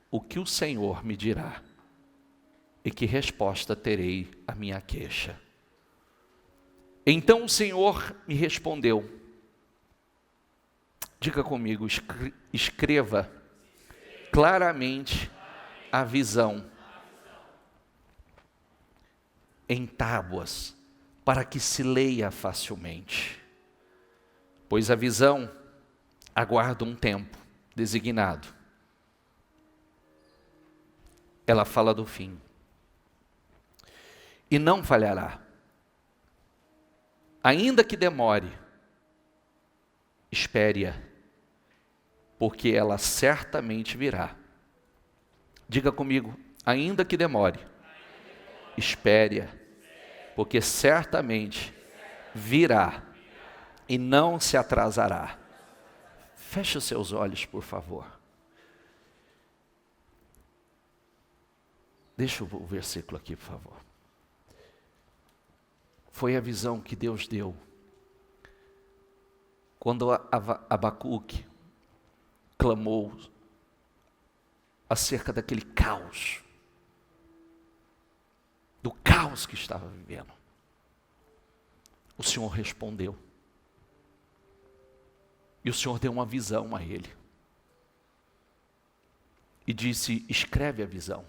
o que o Senhor me dirá e que resposta terei à minha queixa. Então o Senhor me respondeu. Diga comigo, escreva claramente a visão em tábuas, para que se leia facilmente. Pois a visão aguarda um tempo designado. Ela fala do fim. E não falhará. Ainda que demore, espere-a, porque ela certamente virá. Diga comigo, ainda que demore, espere-a, porque certamente virá e não se atrasará. Feche os seus olhos, por favor. Deixa o versículo aqui, por favor. Foi a visão que Deus deu quando Abacuque clamou acerca daquele caos, do caos que estava vivendo. O Senhor respondeu. E o Senhor deu uma visão a ele. E disse, escreve a visão.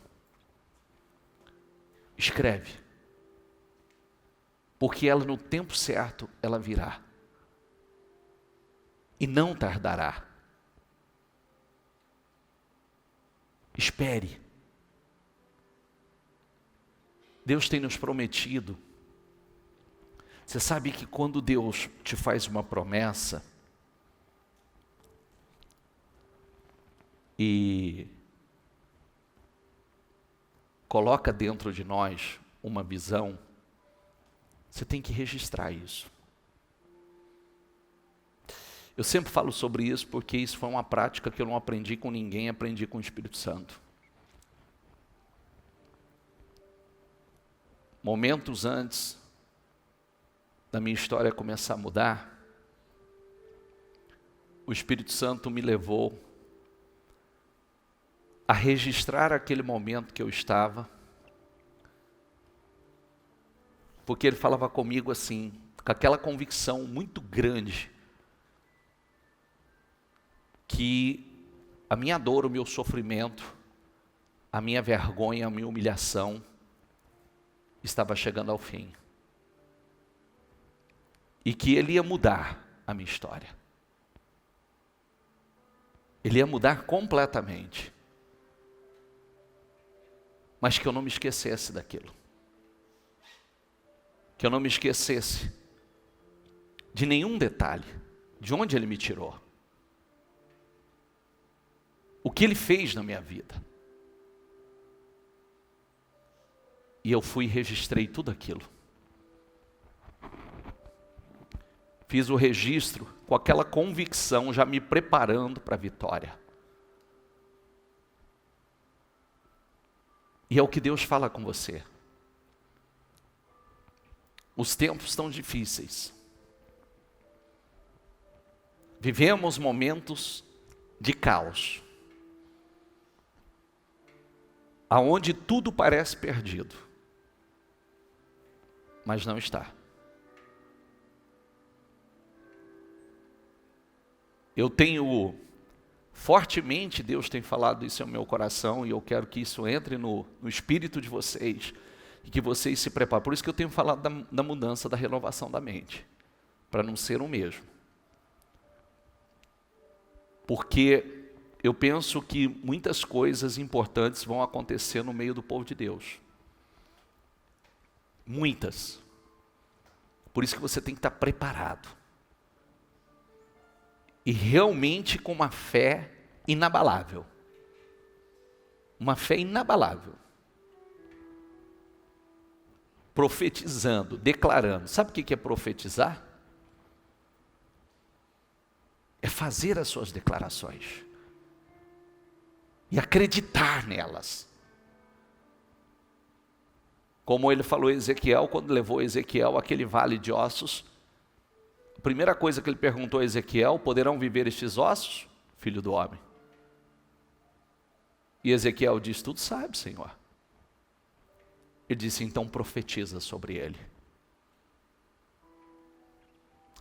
Escreve. Porque ela no tempo certo, ela virá. E não tardará. Espere. Deus tem nos prometido. Você sabe que quando Deus te faz uma promessa e coloca dentro de nós uma visão, você tem que registrar isso. Eu sempre falo sobre isso porque isso foi uma prática que eu não aprendi com ninguém, aprendi com o Espírito Santo. Momentos antes da minha história começar a mudar, o Espírito Santo me levou a registrar aquele momento que eu estava, porque ele falava comigo assim, com aquela convicção muito grande, que a minha dor, o meu sofrimento, a minha vergonha, a minha humilhação, estava chegando ao fim. E que ele ia mudar a minha história. Ele ia mudar completamente. Mas que eu não me esquecesse daquilo. Que eu não me esquecesse de nenhum detalhe, de onde ele me tirou. O que ele fez na minha vida. E eu fui e registrei tudo aquilo. Fiz o registro com aquela convicção, já me preparando para a vitória. E é o que Deus fala com você. Os tempos estão difíceis. Vivemos momentos de caos. Aonde tudo parece perdido. Mas não está. Eu tenho, fortemente, Deus tem falado isso ao meu coração, e eu quero que isso entre no espírito de vocês, e que vocês se preparem. Por isso que eu tenho falado da mudança, da renovação da mente, para não ser o mesmo. Porque eu penso que muitas coisas importantes vão acontecer no meio do povo de Deus. Muitas. Por isso que você tem que estar preparado. E realmente com uma fé inabalável. Uma fé inabalável. Profetizando, declarando. Sabe o que é profetizar? É fazer as suas declarações. E acreditar nelas. Como ele falou a Ezequiel, quando levou Ezequiel àquele vale de ossos, a primeira coisa que ele perguntou a Ezequiel: poderão viver estes ossos, filho do homem? E Ezequiel disse: tudo sabe, Senhor. Ele disse: então profetiza sobre ele.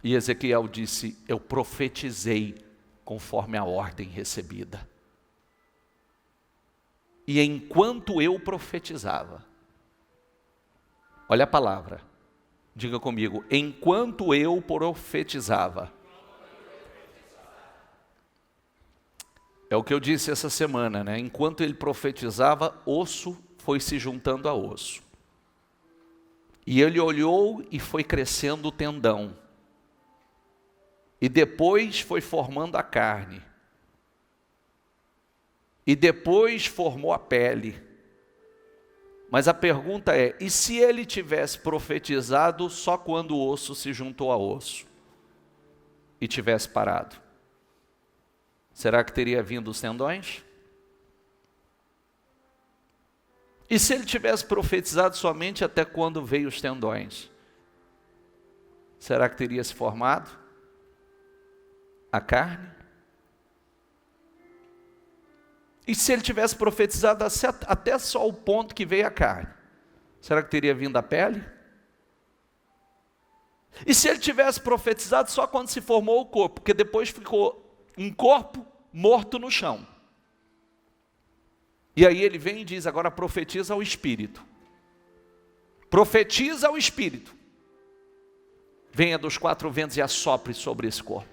E Ezequiel disse: eu profetizei conforme a ordem recebida. E enquanto eu profetizava, olha a palavra, diga comigo: enquanto eu profetizava. É o que eu disse essa semana, né? Enquanto ele profetizava, osso foi se juntando a osso. E ele olhou e foi crescendo o tendão. E depois foi formando a carne. E depois formou a pele. Mas a pergunta é: e se ele tivesse profetizado só quando o osso se juntou a osso? E tivesse parado? Será que teria vindo os tendões? E se ele tivesse profetizado somente até quando veio os tendões? Será que teria se formado a carne? E se ele tivesse profetizado até só o ponto que veio a carne? Será que teria vindo a pele? E se ele tivesse profetizado só quando se formou o corpo? Porque depois ficou um corpo morto no chão. E aí ele vem e diz: agora profetiza ao Espírito. Profetiza ao Espírito. Venha dos quatro ventos e assopre sobre esse corpo.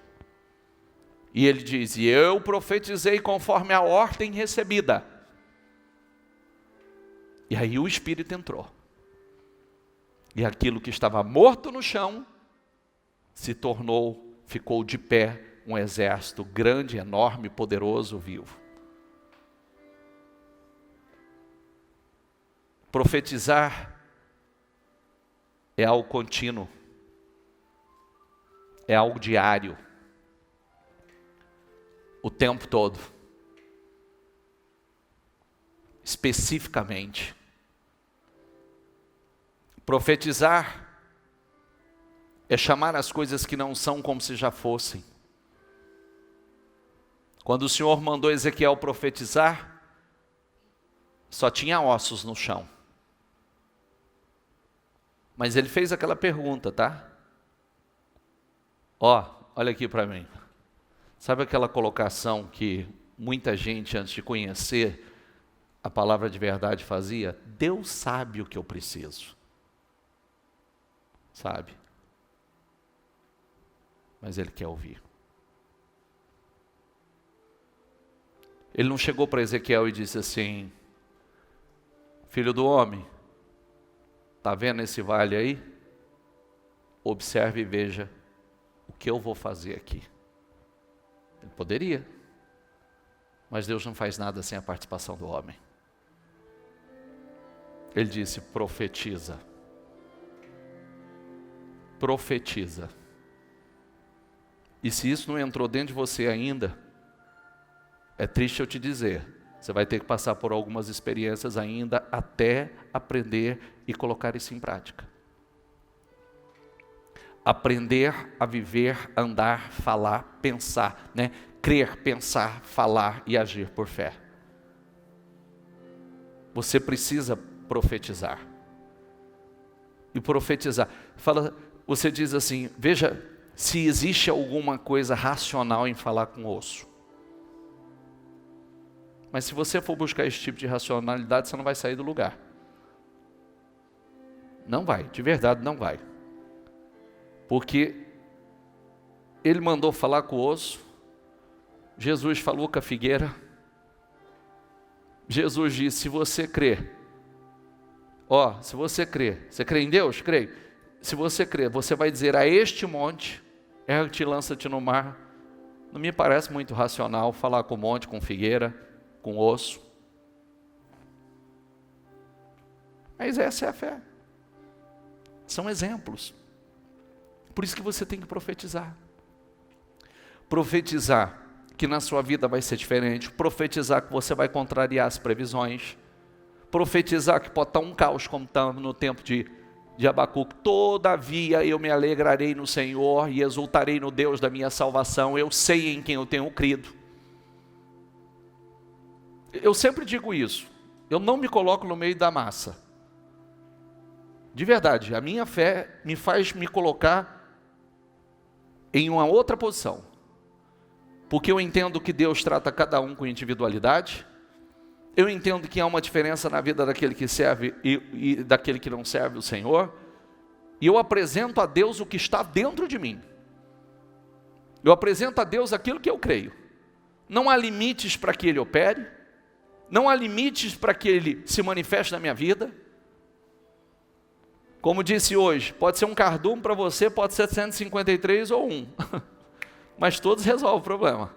E ele diz: e eu profetizei conforme a ordem recebida. E aí o Espírito entrou. E aquilo que estava morto no chão, ficou de pé, um exército grande, enorme, poderoso, vivo. Profetizar é algo contínuo. É algo diário. O tempo todo. Especificamente. Profetizar é chamar as coisas que não são como se já fossem. Quando o Senhor mandou Ezequiel profetizar, só tinha ossos no chão. Mas ele fez aquela pergunta, tá? Olha aqui para mim. Sabe aquela colocação que muita gente, antes de conhecer a palavra de verdade, fazia? Deus sabe o que eu preciso. Sabe? Mas Ele quer ouvir. Ele não chegou para Ezequiel e disse assim: filho do homem, está vendo esse vale aí? Observe e veja o que eu vou fazer aqui. Ele poderia, mas Deus não faz nada sem a participação do homem. Ele disse: profetiza. Profetiza. E se isso não entrou dentro de você ainda, é triste eu te dizer, você vai ter que passar por algumas experiências ainda até aprender e colocar isso em prática. Aprender a viver, andar, falar, pensar, né? Crer, pensar, falar e agir por fé. Você precisa profetizar. E profetizar. Você diz assim: veja, se existe alguma coisa racional em falar com o osso. Mas se você for buscar esse tipo de racionalidade, você não vai sair do lugar. Não vai, de verdade não vai. Porque ele mandou falar com o osso, Jesus falou com a figueira, Jesus disse, se você crer, se você crer, você crê em Deus? Creio. Se você crer, você vai dizer a este monte, ergue-te e lança-te no mar. Não me parece muito racional falar com monte, com figueira, com osso. Mas essa é a fé. São exemplos. Por isso que você tem que profetizar. Profetizar que na sua vida vai ser diferente. Profetizar que você vai contrariar as previsões. Profetizar que pode estar um caos como está no tempo de Abacuque. Todavia eu me alegrarei no Senhor e exultarei no Deus da minha salvação. Eu sei em quem eu tenho crido. Eu sempre digo isso. Eu não me coloco no meio da massa. De verdade, a minha fé me faz me colocar em uma outra posição. Porque eu entendo que Deus trata cada um com individualidade. Eu entendo que há uma diferença na vida daquele que serve e daquele que não serve o Senhor. E eu apresento a Deus o que está dentro de mim. Eu apresento a Deus aquilo que eu creio. Não há limites para que Ele opere. Não há limites para que Ele se manifeste na minha vida. Como disse hoje, pode ser um cardume para você, pode ser 153 ou 1. Mas todos resolvem o problema.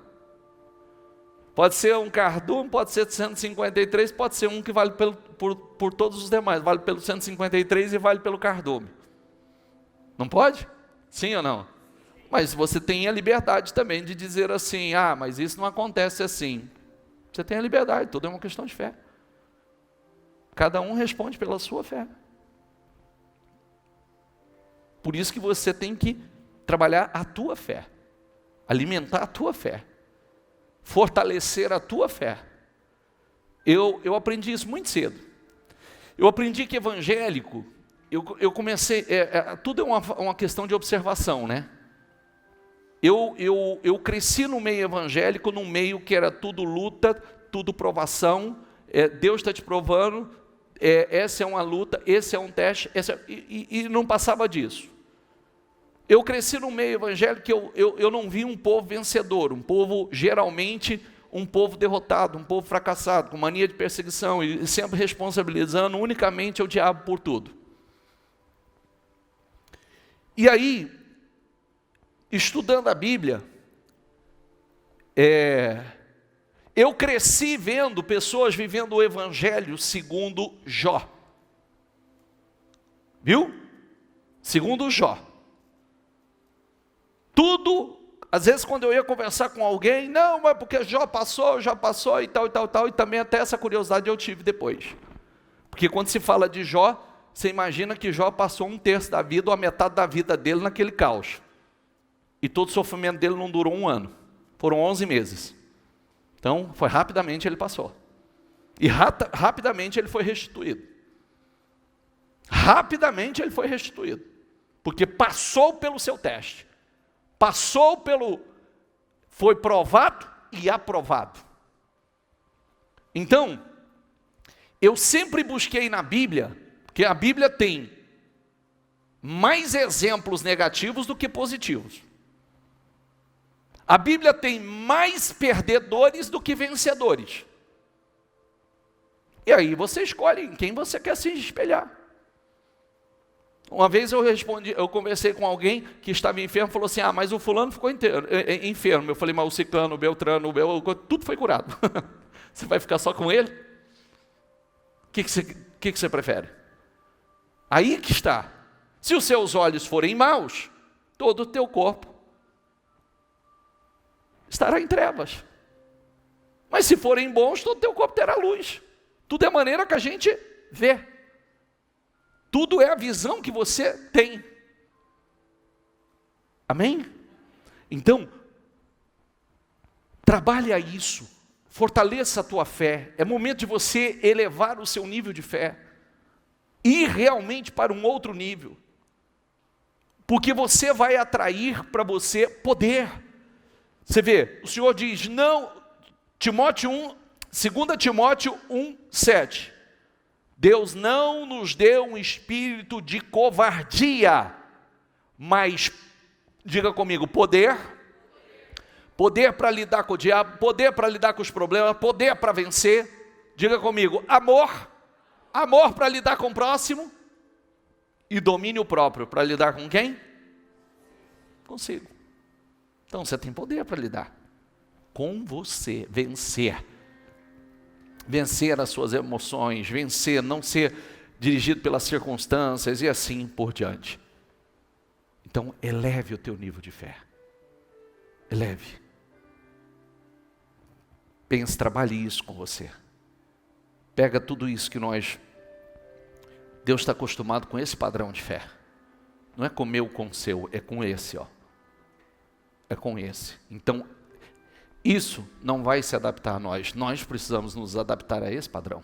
Pode ser um cardume, pode ser 153, pode ser um que vale por todos os demais. Vale pelo 153 e vale pelo cardume. Não pode? Sim ou não? Mas você tem a liberdade também de dizer assim, mas isso não acontece assim. Você tem a liberdade, tudo é uma questão de fé. Cada um responde pela sua fé. Por isso que você tem que trabalhar a tua fé, alimentar a tua fé, fortalecer a tua fé. Eu aprendi isso muito cedo. Eu aprendi que evangélico, eu comecei, tudo é uma questão de observação, né? Eu cresci no meio evangélico, num meio que era tudo luta, tudo provação, Deus está te provando, essa é uma luta, esse é um teste, e não passava disso. Eu cresci no meio evangélico que eu não vi um povo vencedor, um povo geralmente, um povo derrotado, um povo fracassado, com mania de perseguição e sempre responsabilizando unicamente o diabo por tudo. E aí, estudando a Bíblia, eu cresci vendo pessoas vivendo o Evangelho segundo Jó. Viu? Segundo Jó. Tudo, às vezes quando eu ia conversar com alguém, não, mas porque Jó passou e tal, e também até essa curiosidade eu tive depois. Porque quando se fala de Jó, você imagina que Jó passou 1/3 da vida ou a metade da vida dele naquele caos. E todo o sofrimento dele não durou 1 ano, foram 11 meses. Então, rapidamente ele passou. E rapidamente ele foi restituído. Rapidamente ele foi restituído. Porque passou pelo seu teste. Foi provado e aprovado. Então, eu sempre busquei na Bíblia, porque a Bíblia tem mais exemplos negativos do que positivos. A Bíblia tem mais perdedores do que vencedores. E aí você escolhe em quem você quer se espelhar. Uma vez eu conversei com alguém que estava enfermo, falou assim, mas o fulano ficou enfermo. Eu falei, mas o ciclano, o beltrano, tudo foi curado. Você vai ficar só com ele? O que você prefere? Aí que está. Se os seus olhos forem maus, todo o teu corpo estará em trevas. Mas se forem bons, todo o teu corpo terá luz. Tudo é a maneira que a gente vê. Tudo é a visão que você tem. Amém? Então, trabalhe a isso. Fortaleça a tua fé. É momento de você elevar o seu nível de fé. Ir realmente para um outro nível. porque você vai atrair para você poder. Você vê, o Senhor diz, não, Timóteo 1, 2 Timóteo 1:7, Deus não nos deu um espírito de covardia, mas, diga comigo, poder para lidar com o diabo, poder para lidar com os problemas, poder para vencer, diga comigo, amor para lidar com o próximo, e domínio próprio para lidar com quem? Consigo. Então você tem poder para lidar com você, vencer as suas emoções, vencer, não ser dirigido pelas circunstâncias e assim por diante. Então eleve o teu nível de fé, eleve. Pense, trabalhe isso com você. Pega tudo isso que Deus está acostumado com esse padrão de fé. Não é com o meu, com o seu, é com esse, ó. É com esse. Então, isso não vai se adaptar a nós. Nós precisamos nos adaptar a esse padrão.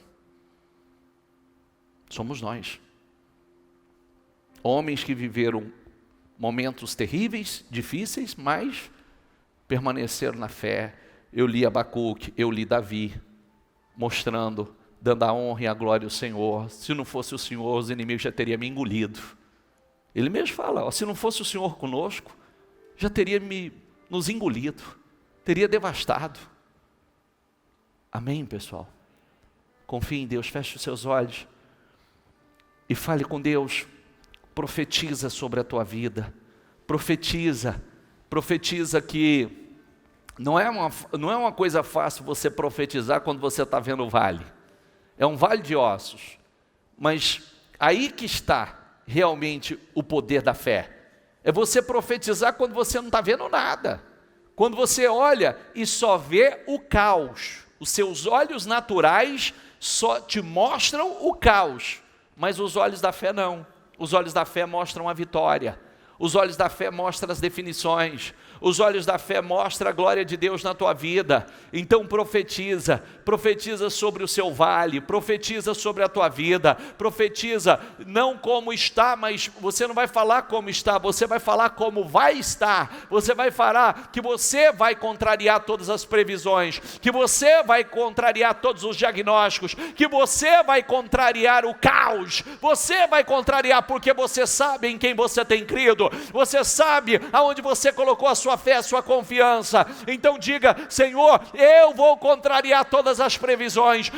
Somos nós. Homens que viveram momentos terríveis, difíceis, mas permaneceram na fé. Eu li Abacuque, eu li Davi, mostrando, dando a honra e a glória ao Senhor. Se não fosse o Senhor, os inimigos já teriam me engolido. Ele mesmo fala, ó, se não fosse o Senhor conosco, já teria nos engolido, teria devastado. Amém, pessoal? Confie em Deus, feche os seus olhos e fale com Deus. Profetiza sobre a tua vida, profetiza que não é uma coisa fácil você profetizar quando você está vendo o vale. É um vale de ossos, mas aí que está realmente o poder da fé. É você profetizar quando você não está vendo nada. Quando você olha e só vê o caos. Os seus olhos naturais só te mostram o caos, mas os olhos da fé não. Os olhos da fé mostram a vitória. Os olhos da fé mostram as definições. Os olhos da fé mostram a glória de Deus na tua vida. Então profetiza sobre o seu vale, profetiza sobre a tua vida, profetiza não como está, mas você não vai falar como está, você vai falar como vai estar. Você vai falar que você vai contrariar todas as previsões, que você vai contrariar todos os diagnósticos, que você vai contrariar o caos, você vai contrariar porque você sabe em quem você tem crido, você sabe aonde você colocou a sua fé, a sua confiança. Então diga, Senhor, eu vou contrariar todas as previsões,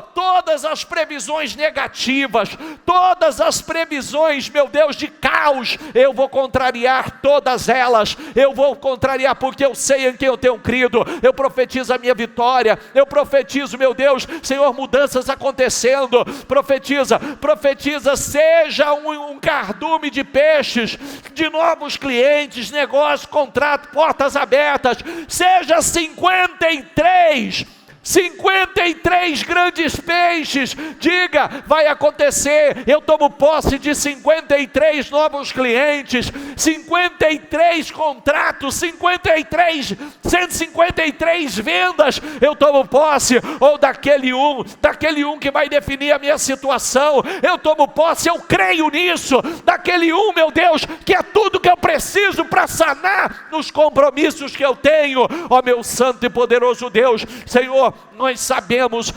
todas as previsões negativas, todas as previsões, meu Deus, de caos, eu vou contrariar todas elas, eu vou contrariar porque eu sei em quem eu tenho crido. Eu profetizo a minha vitória, eu profetizo, meu Deus, Senhor, mudanças acontecendo. Profetiza, seja um cardume de peixes, de novos clientes, negócio, contrato, portas abertas, seja 53 grandes peixes, diga, vai acontecer. Eu tomo posse de 53 novos clientes, 53 contratos, 153 vendas, eu tomo posse. Ou daquele um que vai definir a minha situação, eu tomo posse, eu creio nisso. Daquele meu Deus, que é tudo que eu preciso para sanar nos compromissos que eu tenho. Ó meu santo e poderoso Deus, Senhor, nós sabemos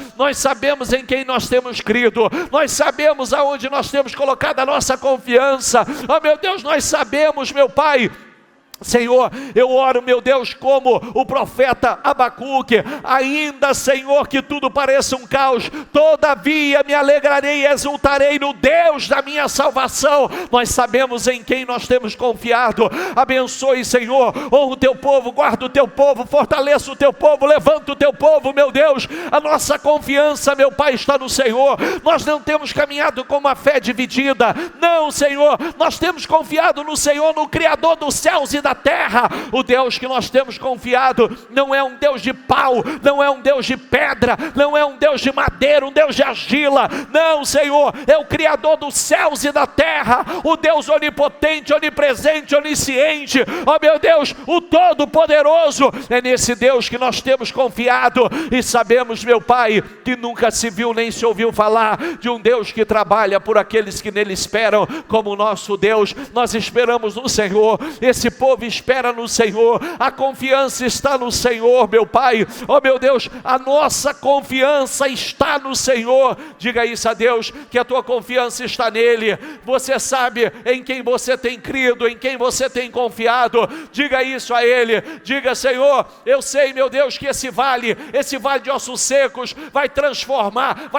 em quem nós temos crido, nós sabemos aonde nós temos colocado a nossa confiança. Ó meu Deus, nós sabemos, meu Pai. Senhor, eu oro, meu Deus, como o profeta Abacuque, ainda, Senhor, que tudo pareça um caos, todavia me alegrarei e exultarei no Deus da minha salvação. Nós sabemos em quem nós temos confiado. Abençoe, Senhor, honra o teu povo, guarda o teu povo, fortaleça o teu povo, levanta o teu povo, meu Deus. A nossa confiança, meu Pai, está no Senhor. Nós não temos caminhado com uma fé dividida, não, Senhor, nós temos confiado no Senhor, no Criador dos céus e da terra. O Deus que nós temos confiado não é um Deus de pau, não é um Deus de pedra, não é um Deus de madeira, um Deus de argila. Não, Senhor, é o Criador dos céus e da terra, o Deus onipotente, onipresente, onisciente, ó meu Deus, o Todo-Poderoso. É nesse Deus que nós temos confiado e sabemos, meu Pai, que nunca se viu nem se ouviu falar de um Deus que trabalha por aqueles que nele esperam, como o nosso Deus. Nós esperamos no Senhor, esse povo espera no Senhor, a confiança está no Senhor, meu Pai. Ó meu Deus, a nossa confiança está no Senhor. Diga isso a Deus, que a tua confiança está nele. Você sabe em quem você tem crido, em quem você tem confiado. Diga isso a ele. Diga: Senhor, eu sei, meu Deus, que esse vale de ossos secos vai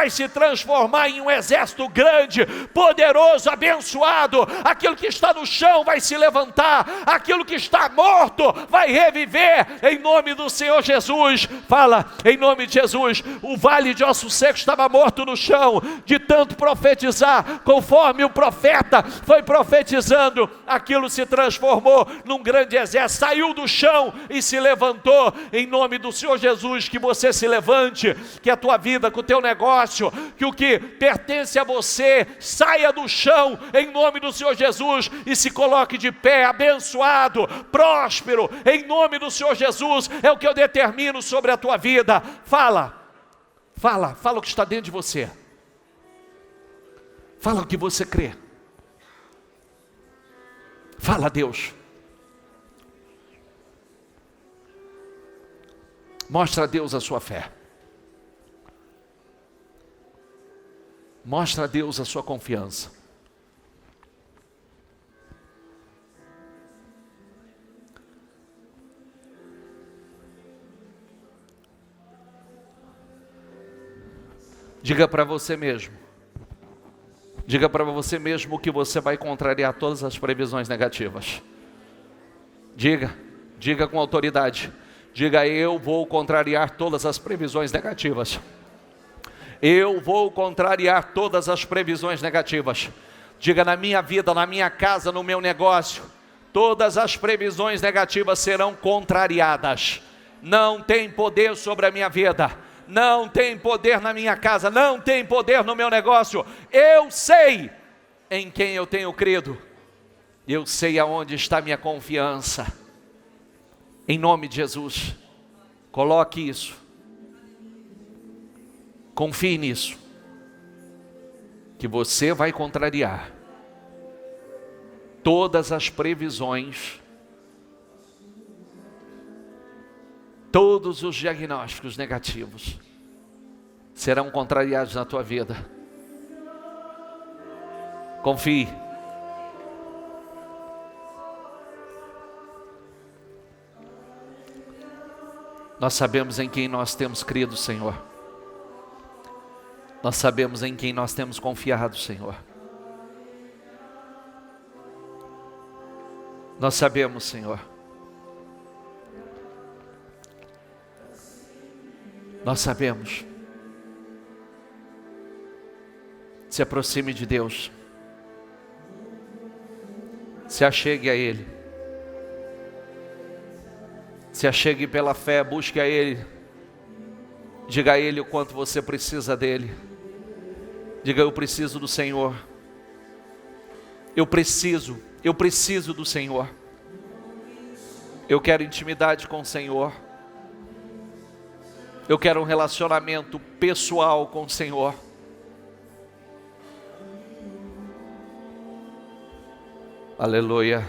se transformar em um exército grande, poderoso, abençoado. Aquilo que está no chão vai se levantar, aquilo que está morto vai reviver, em nome do Senhor Jesus. Fala, em nome de Jesus. O vale de ossos secos estava morto no chão, de tanto profetizar, conforme o profeta foi profetizando, aquilo se transformou num grande exército, saiu do chão e se levantou. Em nome do Senhor Jesus, que você se levante, que a tua vida, que o teu negócio, que o que pertence a você saia do chão, em nome do Senhor Jesus, e se coloque de pé, abençoado, próspero, em nome do Senhor Jesus. É o que eu determino sobre a tua vida. Fala o que está dentro de você. Fala o que você crê. Fala a Deus. Mostra a Deus a sua fé. Mostra a Deus a sua confiança. Diga para você mesmo. Diga para você mesmo que você vai contrariar todas as previsões negativas. Diga com autoridade. Diga: eu vou contrariar todas as previsões negativas. Eu vou contrariar todas as previsões negativas. Diga: na minha vida, na minha casa, no meu negócio, todas as previsões negativas serão contrariadas. Não tem poder sobre a minha vida, não tem poder na minha casa, não tem poder no meu negócio. Eu sei em quem eu tenho crido, eu sei aonde está minha confiança. Em nome de Jesus, coloque isso, confie nisso, que você vai contrariar todas as previsões, todos os diagnósticos negativos serão contrariados na tua vida. Confie. Nós sabemos em quem nós temos crido, Senhor. Nós sabemos em quem nós temos confiado, Senhor. Nós sabemos, Senhor. Nós sabemos. Se aproxime de Deus. Se achegue a Ele. Se achegue pela fé, busque a Ele. Diga a Ele o quanto você precisa dEle. Diga: eu preciso do Senhor. Eu preciso do Senhor. Eu quero intimidade com o Senhor. Eu quero um relacionamento pessoal com o Senhor. Aleluia.